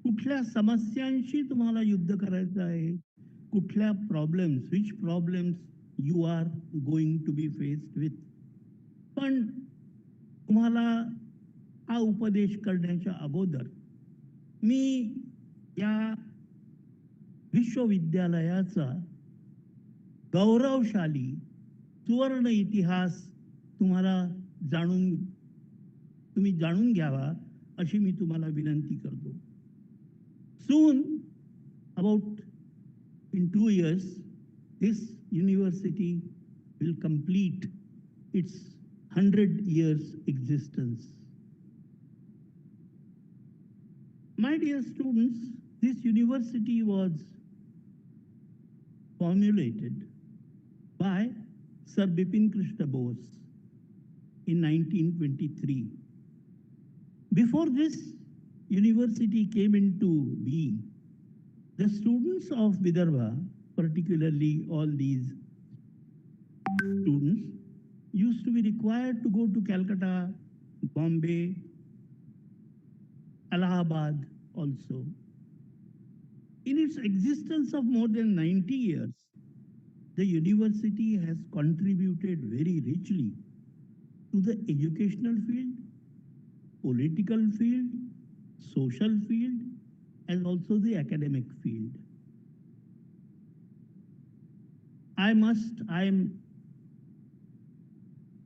कुठल्या समस्यांशी तुम्हाला युद्ध करायचं आहे, कुठल्या problems, which problems you are going to be faced with. पण तुम्हाला हा उपदेश करण्याच्या अगोदर मी या विश्वविद्यालयाचा गौरवशाली सुवर्ण इतिहास तुम्ही जाणून घ्यावा अशी मी तुम्हाला विनंती करतो. Soon, about in 2 years, this university will complete its 100 years existence. My dear students, this university was formulated by Sir Bipin Krishna Bose in 1923. Before this university came into being, the students of Vidarbha, particularly all these students, used to be required to go to Calcutta, Bombay, Allahabad also. In its existence of more than 90 years, the university has contributed very richly to the educational field, political field, social field, and also the academic field. I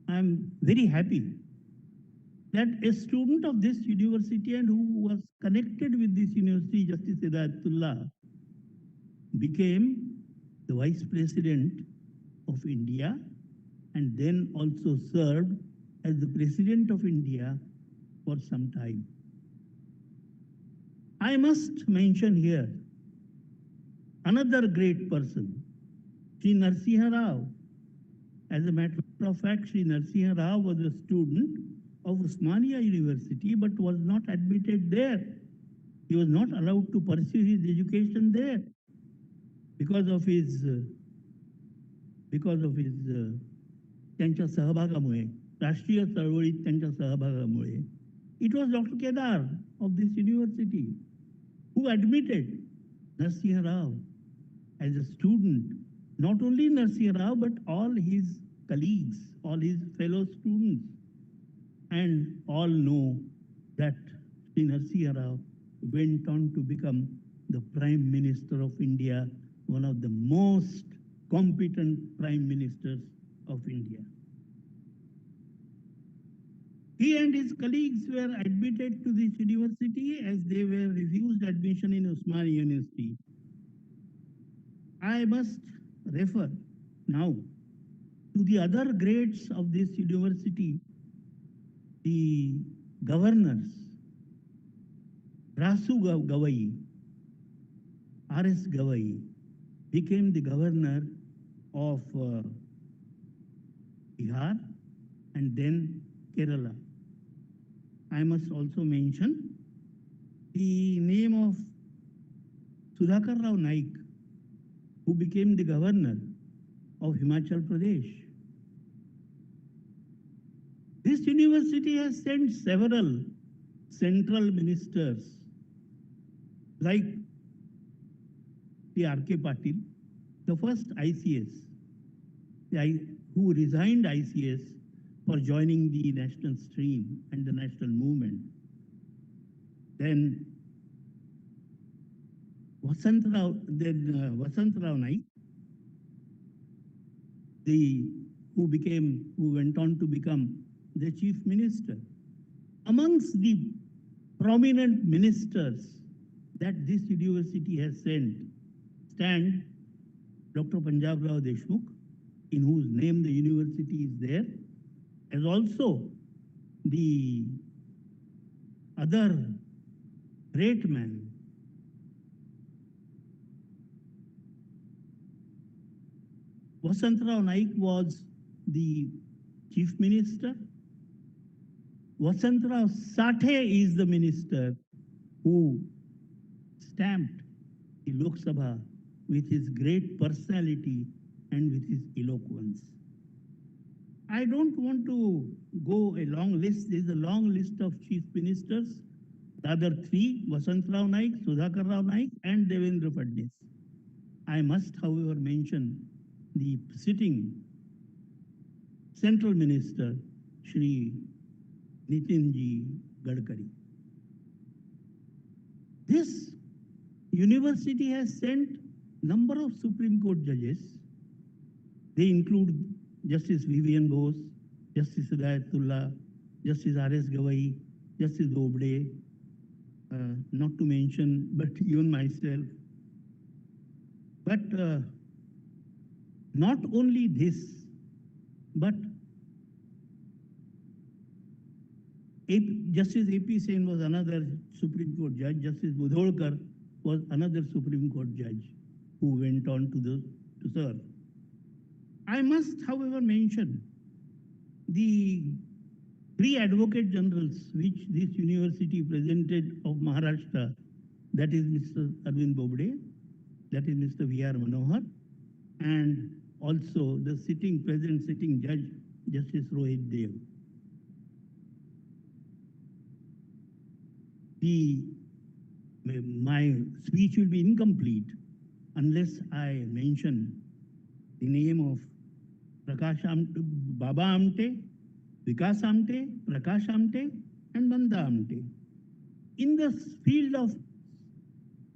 am very happy that a student of this university and who was connected with this university, Justice Hidayatullah, became the Vice President of India and then also served as the President of India for some time. I must mention here another great person, Sri Narasimha Rao. As a matter of fact, Sri Narasimha Rao was a student of Osmania University but was not admitted there. He was not allowed to pursue his education there because of his त्यांच्या सहभागामुळे, राष्ट्रीय चळवळीत त्यांच्या सहभागामुळे. It was Dr. Kedar of this university who admitted Narasimha Rao as a student. Not only Narasimha Rao, but all his colleagues, all his fellow students. And all know that Sri Narasimha Rao went on to become the Prime Minister of India, one of the most competent Prime Ministers of India. He and his colleagues were admitted to this university as they were refused admission in Osmania University. I must refer now to the other grades of this university. The governors, Rasu Gavai, R.S. Gavai, became the governor of Bihar and then Kerala. I must also mention the name of Sudhakar Rao Naik, who became the governor of Himachal Pradesh. This university has sent several central ministers like the R.K. Patil, the first ICS, who resigned ICS for joining the national stream and the national movement. Then Vasant Rao Naik, who went on to become the chief minister. Amongst the prominent ministers that this university has sent stand Dr. Punjab Rao Deshmukh, in whose name the university is there, as also the other great man, Vasant Rao Naik was the chief minister. Vasant Rao Sathe is the minister who stamped the Lok Sabha with his great personality and with his eloquence. I don't want to go a long list. There is a long list of chief ministers. The other three, Vasant Rao Naik, Sudhakar Rao Naik, and Devendra Fadnis. I must, however, mention the sitting central minister, Shri Nitinji Gadkari. This university has sent number of Supreme Court judges. They include Justice Vivian Bose, Justice Hidayatullah, Justice R.S. Gawai, Justice Bobde, not to mention, but even myself. But not only this, but Justice A.P. Sen was another Supreme Court judge. Justice Budholkar was another Supreme Court judge who went on to serve. I must, however, mention the three advocate generals which this university presented of Maharashtra, that is Mr. Arvind Bobde, that is Mr. V.R. Manohar, and also the present sitting judge, Justice Rohit Dev. My speech will be incomplete unless I mention the name of Baba Amte, Vikas Amte, Prakash Amte, and Banda Amte. In the field of,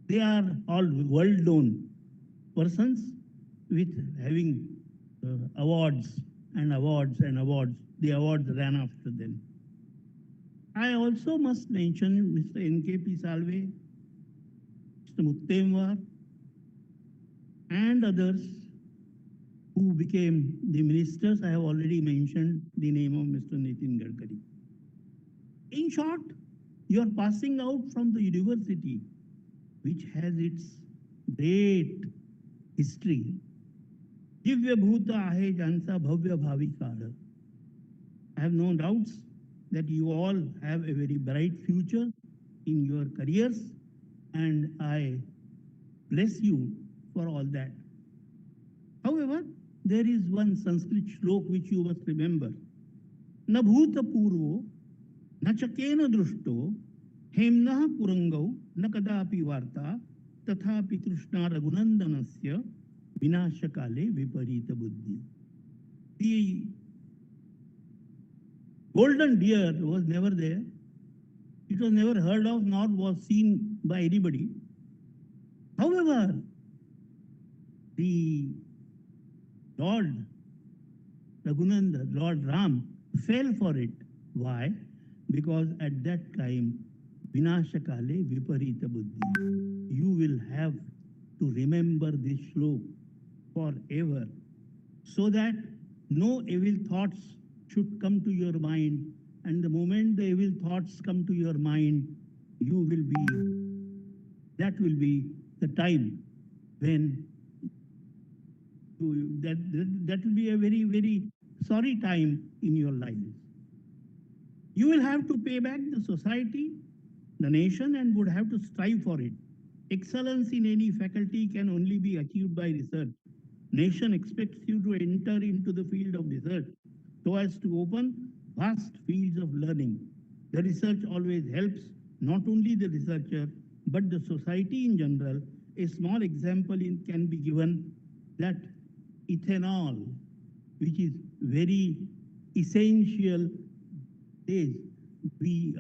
they are all world-known persons with having awards and awards and awards. The awards ran after them. I also must mention Mr. N.K.P. Salve, Mr. Muttemwar, and others who became the ministers. I have already mentioned the name of Mr. Nitin Gadkari. In short, you are passing out from the university, which has its great history. Divya Bhuta Ahe Jansa Bhavya Bhavi Kara. I have no doubts that you all have a very bright future in your careers, and I bless you for all that. However, there is one Sanskrit shlok which you must remember. Na bhuta purvo, na chakena drushto, hemnaha purangau, na kadapi varta, tathapi trishna raghunandanasya, vinashakale viparita buddhi. The golden deer was never there. It was never heard of nor was seen by anybody. However, the Lord Raghunanda, Lord Ram, fell for it. Why? Because at that time, Vinashakale Viparita Buddhi. You will have to remember this shlok forever, so that no evil thoughts should come to your mind, and the moment the evil thoughts come to your mind, that will be the time when that will be a very, very sorry time in your life. You will have to pay back the society, the nation, and would have to strive for it Excellence in any faculty can only be achieved by research. Nation expects you to enter into the field of research so as to open vast fields of learning. The research always helps not only the researcher but the society in general. A small example can be given that ethanol, which is very essential, is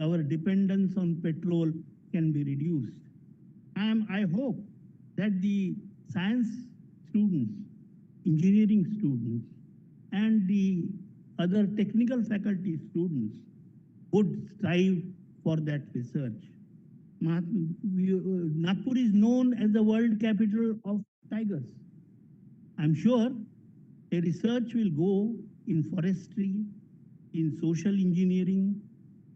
our dependence on petrol can be reduced. I hope that the science students, engineering students, and the other technical faculty students would strive for that research. Nagpur is known as the world capital of tigers. I'm sure a research will go in forestry, in social engineering,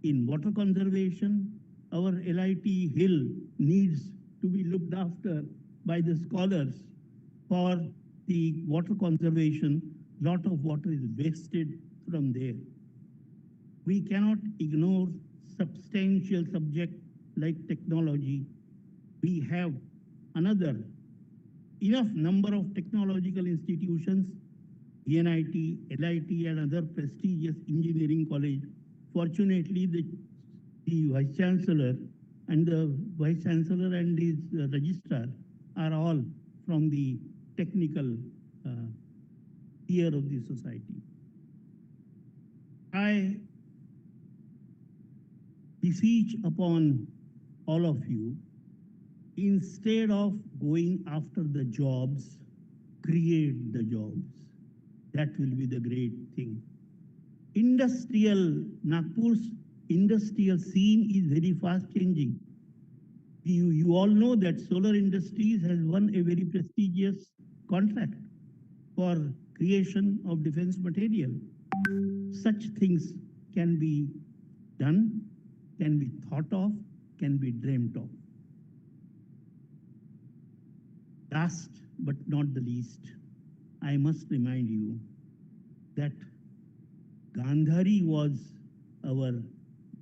in water conservation. Our LIT Hill needs to be looked after by the scholars for the water conservation. Lot of water is wasted from there. We cannot ignore substantial subject like technology. We have enough number of technological institutions, NIT, LIT, and other prestigious engineering college. Fortunately, the Vice Chancellor and his registrar are all from the technical tier of the society. I beseech upon all of you, instead of going after the jobs, create the jobs. That will be the great thing. Nagpur's industrial scene is very fast changing. You all know that Solar Industries has won a very prestigious contract for creation of defense material. Such things can be done, can be thought of, can be dreamt of. Last but not the least, I must remind you that Gandhari was our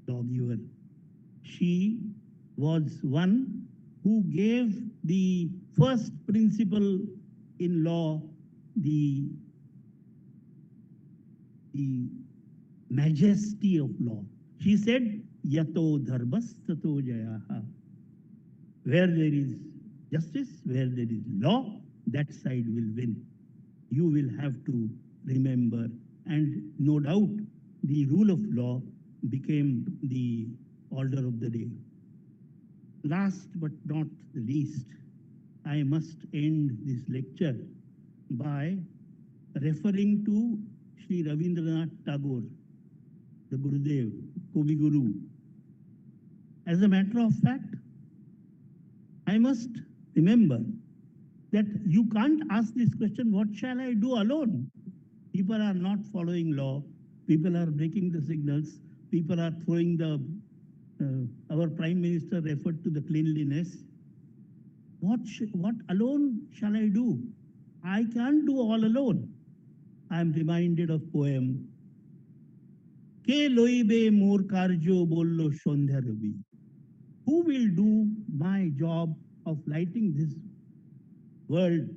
lawgiver. She was one who gave the first principle in law, the majesty of law. She said, Yato dharmas tato jayaha. Where there is justice, where there is law, that side will win. You will have to remember, and no doubt the rule of law became the order of the day. Last but not the least, I must end this lecture by referring to Sri Rabindranath Tagore, the Gurudev, Kavi Guru. As a matter of fact, I must remember that you can't ask this question, what shall I do alone? People are not following law, people are breaking the signals, people are throwing our Prime Minister referred to the cleanliness. What alone shall I do? I can't do all alone. I am reminded of poem, Ke loibe mor karjo bollo sondhya rabi. Who will do my job of lighting this world?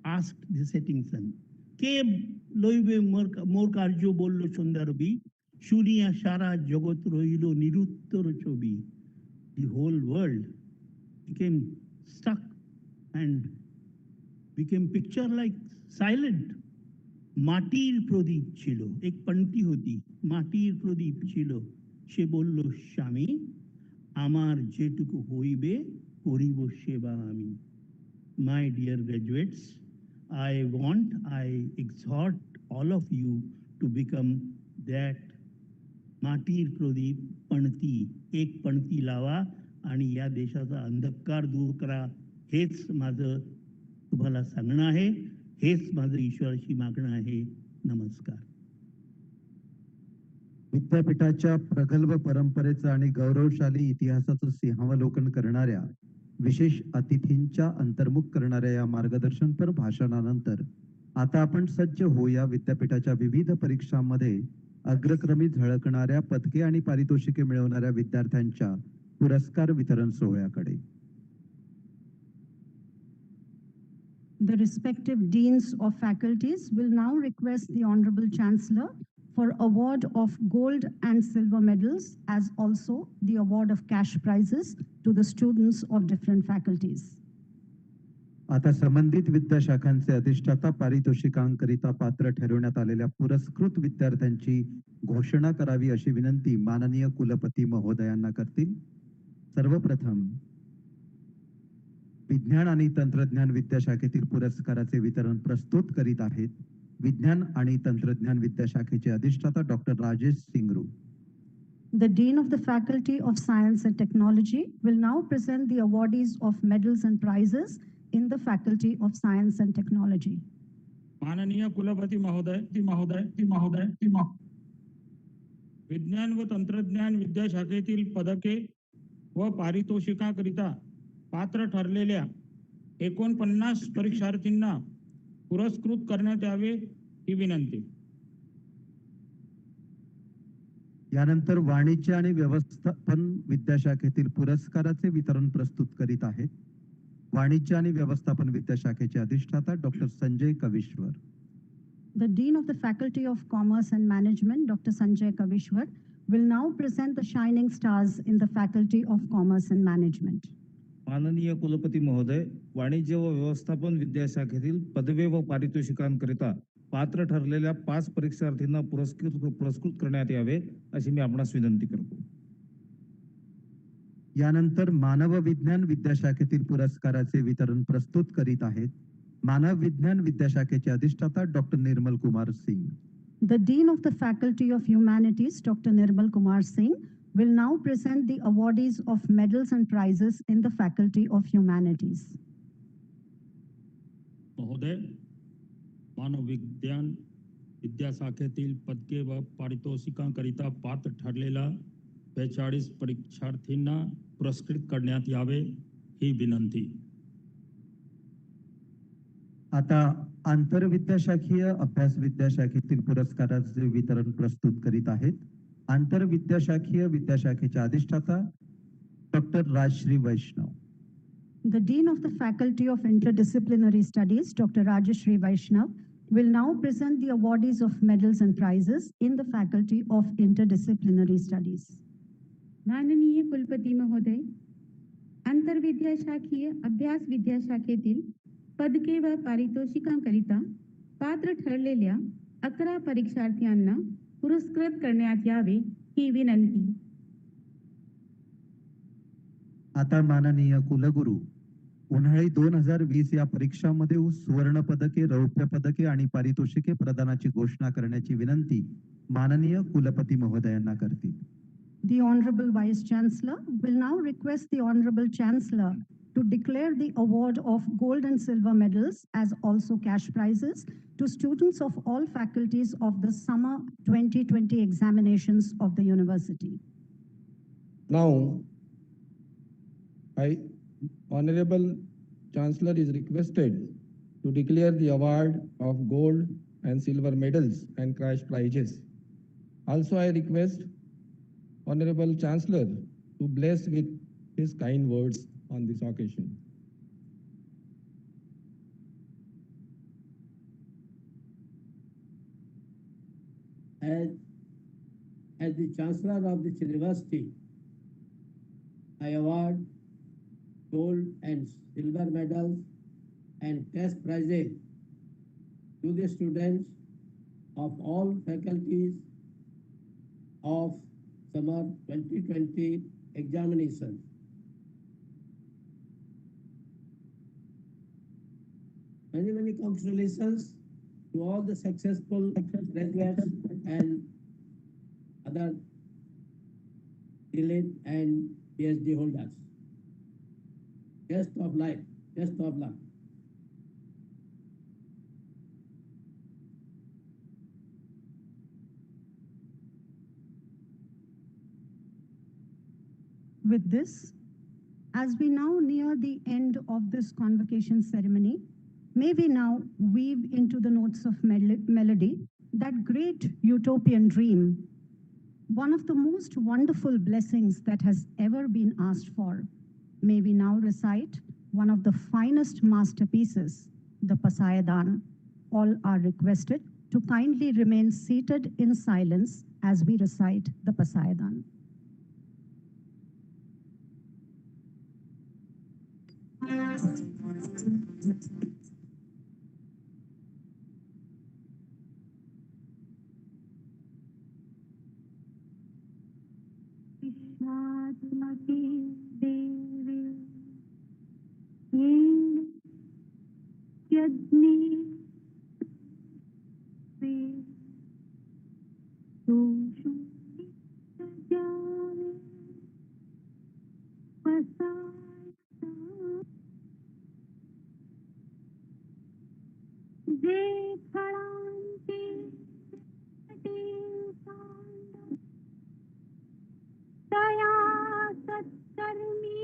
Asked the setting sun. Ke loibe mor karjo bollo sondhya rabi. Shuniya shara jagat rohilo niruttar chobi. The whole world became stuck and became picture like silent. মাটির প্রদীপ ছিল, এক পংক্তি হতি, মাটির প্রদীপ ছিল, সে বলল স্বামী, আমার যেটুকু হইবে করিব সেবা আমি. My dear graduates, I exhort all of you to become that माटीर प्रदीप पणती, एक पणती लावा आणि या देशाचा अंधकार दूर करा. हेच माझं तुम्हाला सांगणं आहे, हेच माझं ईश्वराशी मागणं आहे. नमस्कार. विद्यापीठाच्या प्रगल्भ परंपरेचं आणि गौरवशाली इतिहासाचं सिंहावलोकन करणाऱ्या, विशेष अतिथींच्या अंतर्मुख करणाऱ्या या मार्गदर्शनपर भाषणानंतर आता आपण सज्ज होऊया विद्यापीठाच्या विविध परीक्षांमध्ये अग्रक्रमी झळकणाऱ्या पदके आणि पारितोषिके मिळवणाऱ्या विद्यार्थ्यांच्या पुरस्कार वितरण सोहळ्याकडे. The respective deans of faculties will now request the Honorable Chancellor for award of gold and silver medals, as also the award of cash prizes to the students of different faculties. आता संबंधित विद्याशाखांचे अधिष्ठाता पारितोषिकांकरिता पात्र ठरवण्यात आलेल्या पुरस्कृत विद्यार्थ्यांची घोषणा करावी अशी विनंती माननीय कुलपती महोदयांना करतील. सर्वप्रथम विज्ञान आणि तंत्रज्ञान विद्याशाखेतील पुरस्काराचे वितरण प्रस्तुत करीत आहेत विज्ञान आणि तंत्रज्ञान विद्याशाखेचे अधिष्ठाता doctor Rajesh Singru. The Dean of the Faculty of Science and Technology will now present the awardees of medals and prizes in the Faculty of Science and Technology. माननीय कुलपती महोदय विज्ञान व तंत्रज्ञान विद्याशाखेतील पदके व पारितोषिकाकरिता पात्र ठरलेल्या 49 परीक्षार्थींना पुरस्कृत करण्यात यावे ही विनंती. यानंतर वाणिज्य आणि व्यवस्थापन विद्याशाखेतील पुरस्काराचे वितरण प्रस्तुत करीत आहेत वाणिज्य आणि व्यवस्थापन विद्याशाखेचे अधिष्ठाता doctor Sanjay Kavishwar. The Dean of the Faculty of Commerce and Management, Dr. Sanjay Kavishwar, will now present the shining stars in the Faculty of Commerce and Management. माननीय कुलपती महोदय, वाणिज्य व व्यवस्थापन विद्याशाखेतील पदवे व पारितोषिकांकरिता पात्र ठरलेल्या 5 परीक्षार्थींना पुरस्कृत करण्यात यावे अशी मी आपणास विनंती करतो. यानंतर मानव विज्ञान विद्याशाखेतील पुरस्काराचे वितरण प्रस्तुत करीत आहेत मानव विज्ञान विद्याशाखेचे अधिष्ठाता doctor Nirmal Kumar Singh. The Dean of the Faculty of Humanities, Dr. Nirmal Kumar Singh, will now present the awardees of medals and prizes in the Faculty of Humanities. महोदय, मानव विज्ञान विद्याशाखेतील पदके व पारितोषिकांकरिता पात्र ठरलेल्या 42 परीक्षार्थींना पुरस्कृत करण्यात यावे ही विनंती. आता आंतरविद्याशाखीय अभ्यास विद्याशाखेतील पुरस्काराचे वितरण प्रस्तुत करीत आहेत आंतरविद्याशाखीय विद्याशाखेचे अधिष्ठाता doctor Rajashree Vaishnav. The Dean of the Faculty of Interdisciplinary Studies, Dr. Rajashri Vaishnav, will now present the awardees of medals and prizes in the Faculty of Interdisciplinary Studies. माननीय कुलपती महोदय, आंतरविद्याशाखीय अभ्यास विद्याशाखेतील पदके व पारितोषिकांकरिता पात्र ठरलेल्या 11 परीक्षार्थ्यांना पुरस्कृत करण्यात यावे ही विनंती. आता माननीय कुलगुरू उन्हाळी 2020 या परीक्षांमध्ये सुवर्ण पदके रौप्य पदके आणि पारितोषिके प्रदानाची घोषणा करण्याची विनंती माननीय कुलपती महोदयांना करतील. The Honorable Vice Chancellor will now request the Honorable Chancellor to declare the award of gold and silver medals as also cash prizes to students of all faculties of the summer 2020 examinations of the university. Now, Honorable Chancellor is requested to declare the award of gold and silver medals and cash prizes. Also, I request Honorable Chancellor to bless with his kind words on this occasion. As the Chancellor of this university, I award gold and silver medals and cash prizes to the students of all faculties of summer 2020 examinations. Many congratulations to all the successful graduates and other elite and PhD holders. Best of life, best of luck. With this, as we now near the end of this convocation ceremony, may we now weave into the notes of melody that great utopian dream, one of the most wonderful blessings that has ever been asked for. May we now recite one of the finest masterpieces the Pasayadan. All are requested to kindly remain seated in silence as we recite the Pasayadan. Vishwatmaki Devi Yeni Yadni Doshu Jave Pasayata Je Khalanti दया सत्कर्मी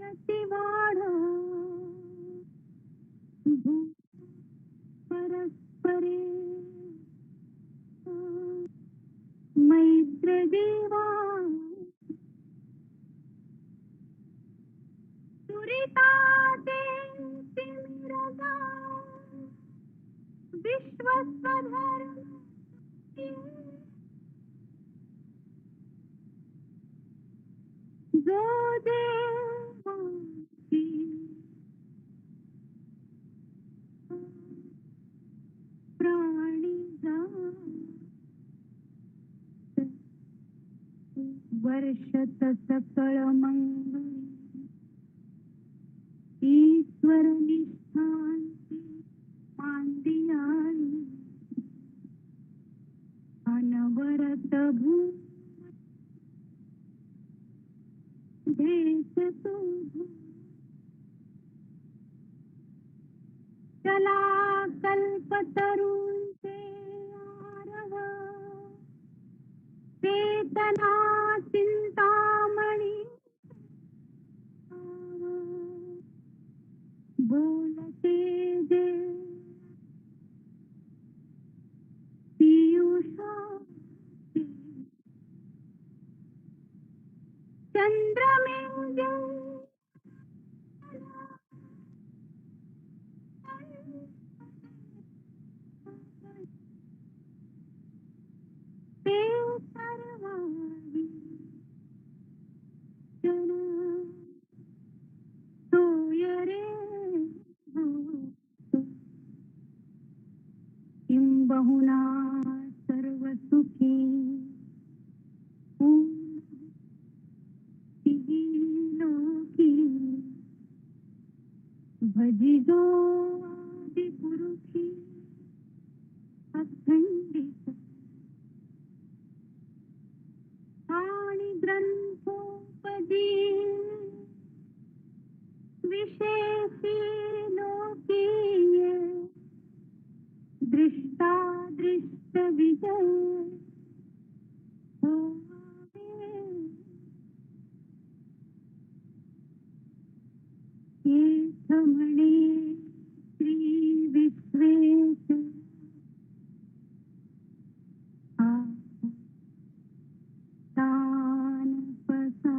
रतिवाढ परस्परे मैत्र जीवा सुरिता ते तिमिरगा विश्वस्वधर्म जो देवाची प्राणी वर्षत सकळ मंगळी ईश्वर निष्ठांती मांदियाळी अनवरत भू भेट तुझ चला कल्पतरूंचे आरव चेतना चिंतामणी बोलते जे पीयूषा चंद्रमेघ ते सर्वांगी जन सोयरे किंबहुना सर्व सुखी लोकी भजिजो आदि पुरुषी अखंडित आणि ग्रंथोपदी विशेषी लोकीय दृष्टादृष्ट विजय येथ म्हणे श्री विश्वेश तान पसा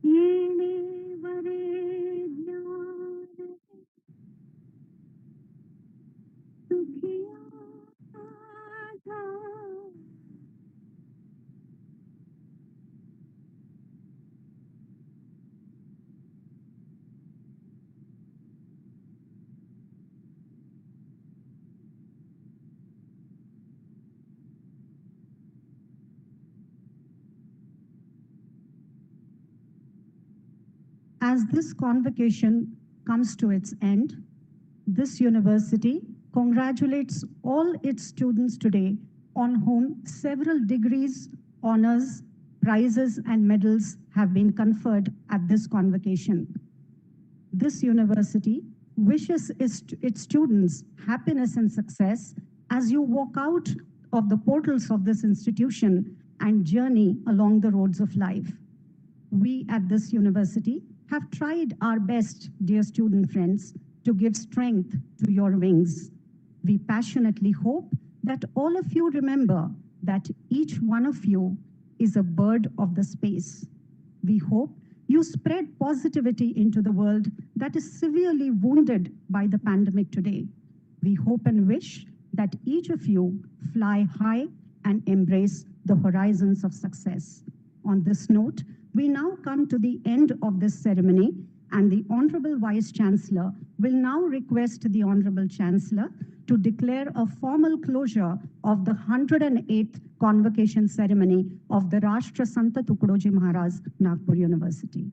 येणे वरे ज्ञान सुखिया As this convocation comes to its end, this university congratulates all its students today on whom several degrees, honors, prizes, and medals have been conferred at this convocation. This university wishes its students happiness and success as you walk out of the portals of this institution and journey along the roads of life. We at this university have tried our best, dear student friends, to give strength to your wings. We passionately hope that all of you remember that each one of you is a bird of the space. We hope You spread positivity into the world that is severely wounded by the pandemic today. We hope and wish that each of you fly high and embrace the horizons of success. On this note, we now come to the end of this ceremony, and the Honorable Vice Chancellor will now request the Honorable Chancellor to declare a formal closure of the 108th convocation ceremony of the Rashtra Santa Tukadoji Maharaj, Nagpur University.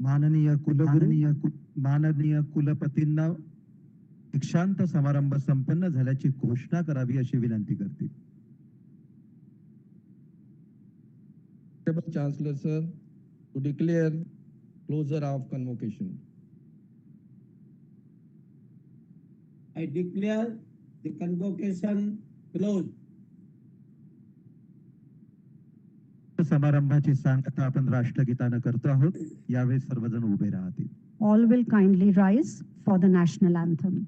माननीय कुलपतींना दीक्षांत समारंभ संपन्न झाल्याची घोषणा करावी अशी विनंती करते. Chancellor sir, to declare closure of convocation. I declare the convocation closed. समारंभाची सांगता आपण राष्ट्रगीतानं करतो आहोत. यावेळी सर्वजण उभे राहतील. All will kindly rise for the national anthem.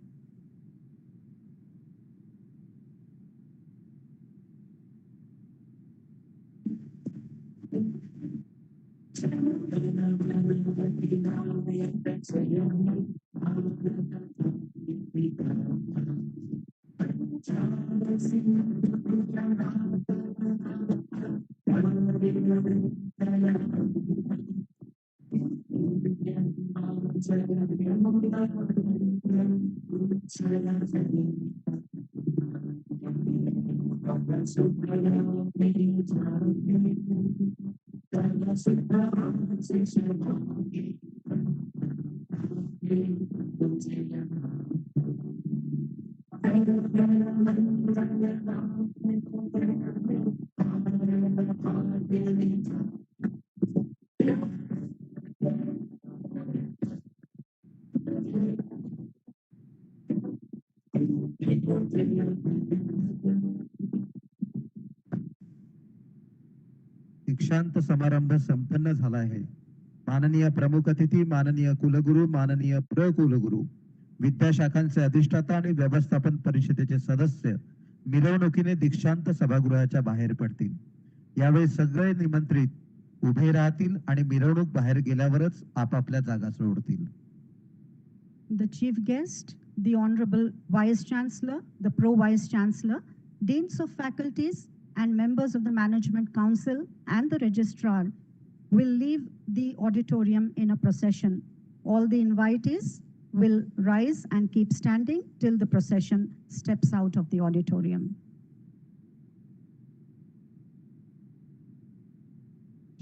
दीक्षांत समारंभ संपन्न झाला आहे. माननीय प्रमुख अतिथी, माननीय कुलगुरू, माननीय प्रकुलगुरू, विद्याशाखांचे अधिष्ठाता आणि व्यवस्थापन परिषदेचे सदस्य मिरवणुकीने दीक्षांत सभागृहाच्या बाहेर पडतील. यावेळी सगळे निमंत्रित उभे राहतील आणि मिरवणूक बाहेर गेल्यावरच आपापल्या जागा सोडतील. The chief guest, the Honorable Vice Chancellor, the Pro Vice Chancellor, Deans of Faculties, and members of the Management Council and the Registrar will leave the auditorium in a procession. All the invitees will rise and keep standing till the procession steps out of the auditorium.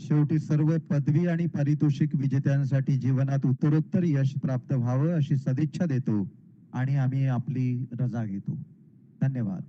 शेवटी सर्व पदवी आणि पारितोषिक विजेत्यांसाठी जीवनात उत्तरोत्तर यश प्राप्त व्हावं अशी सदिच्छा देतो आणि आम्ही आपली रजा घेतो. धन्यवाद.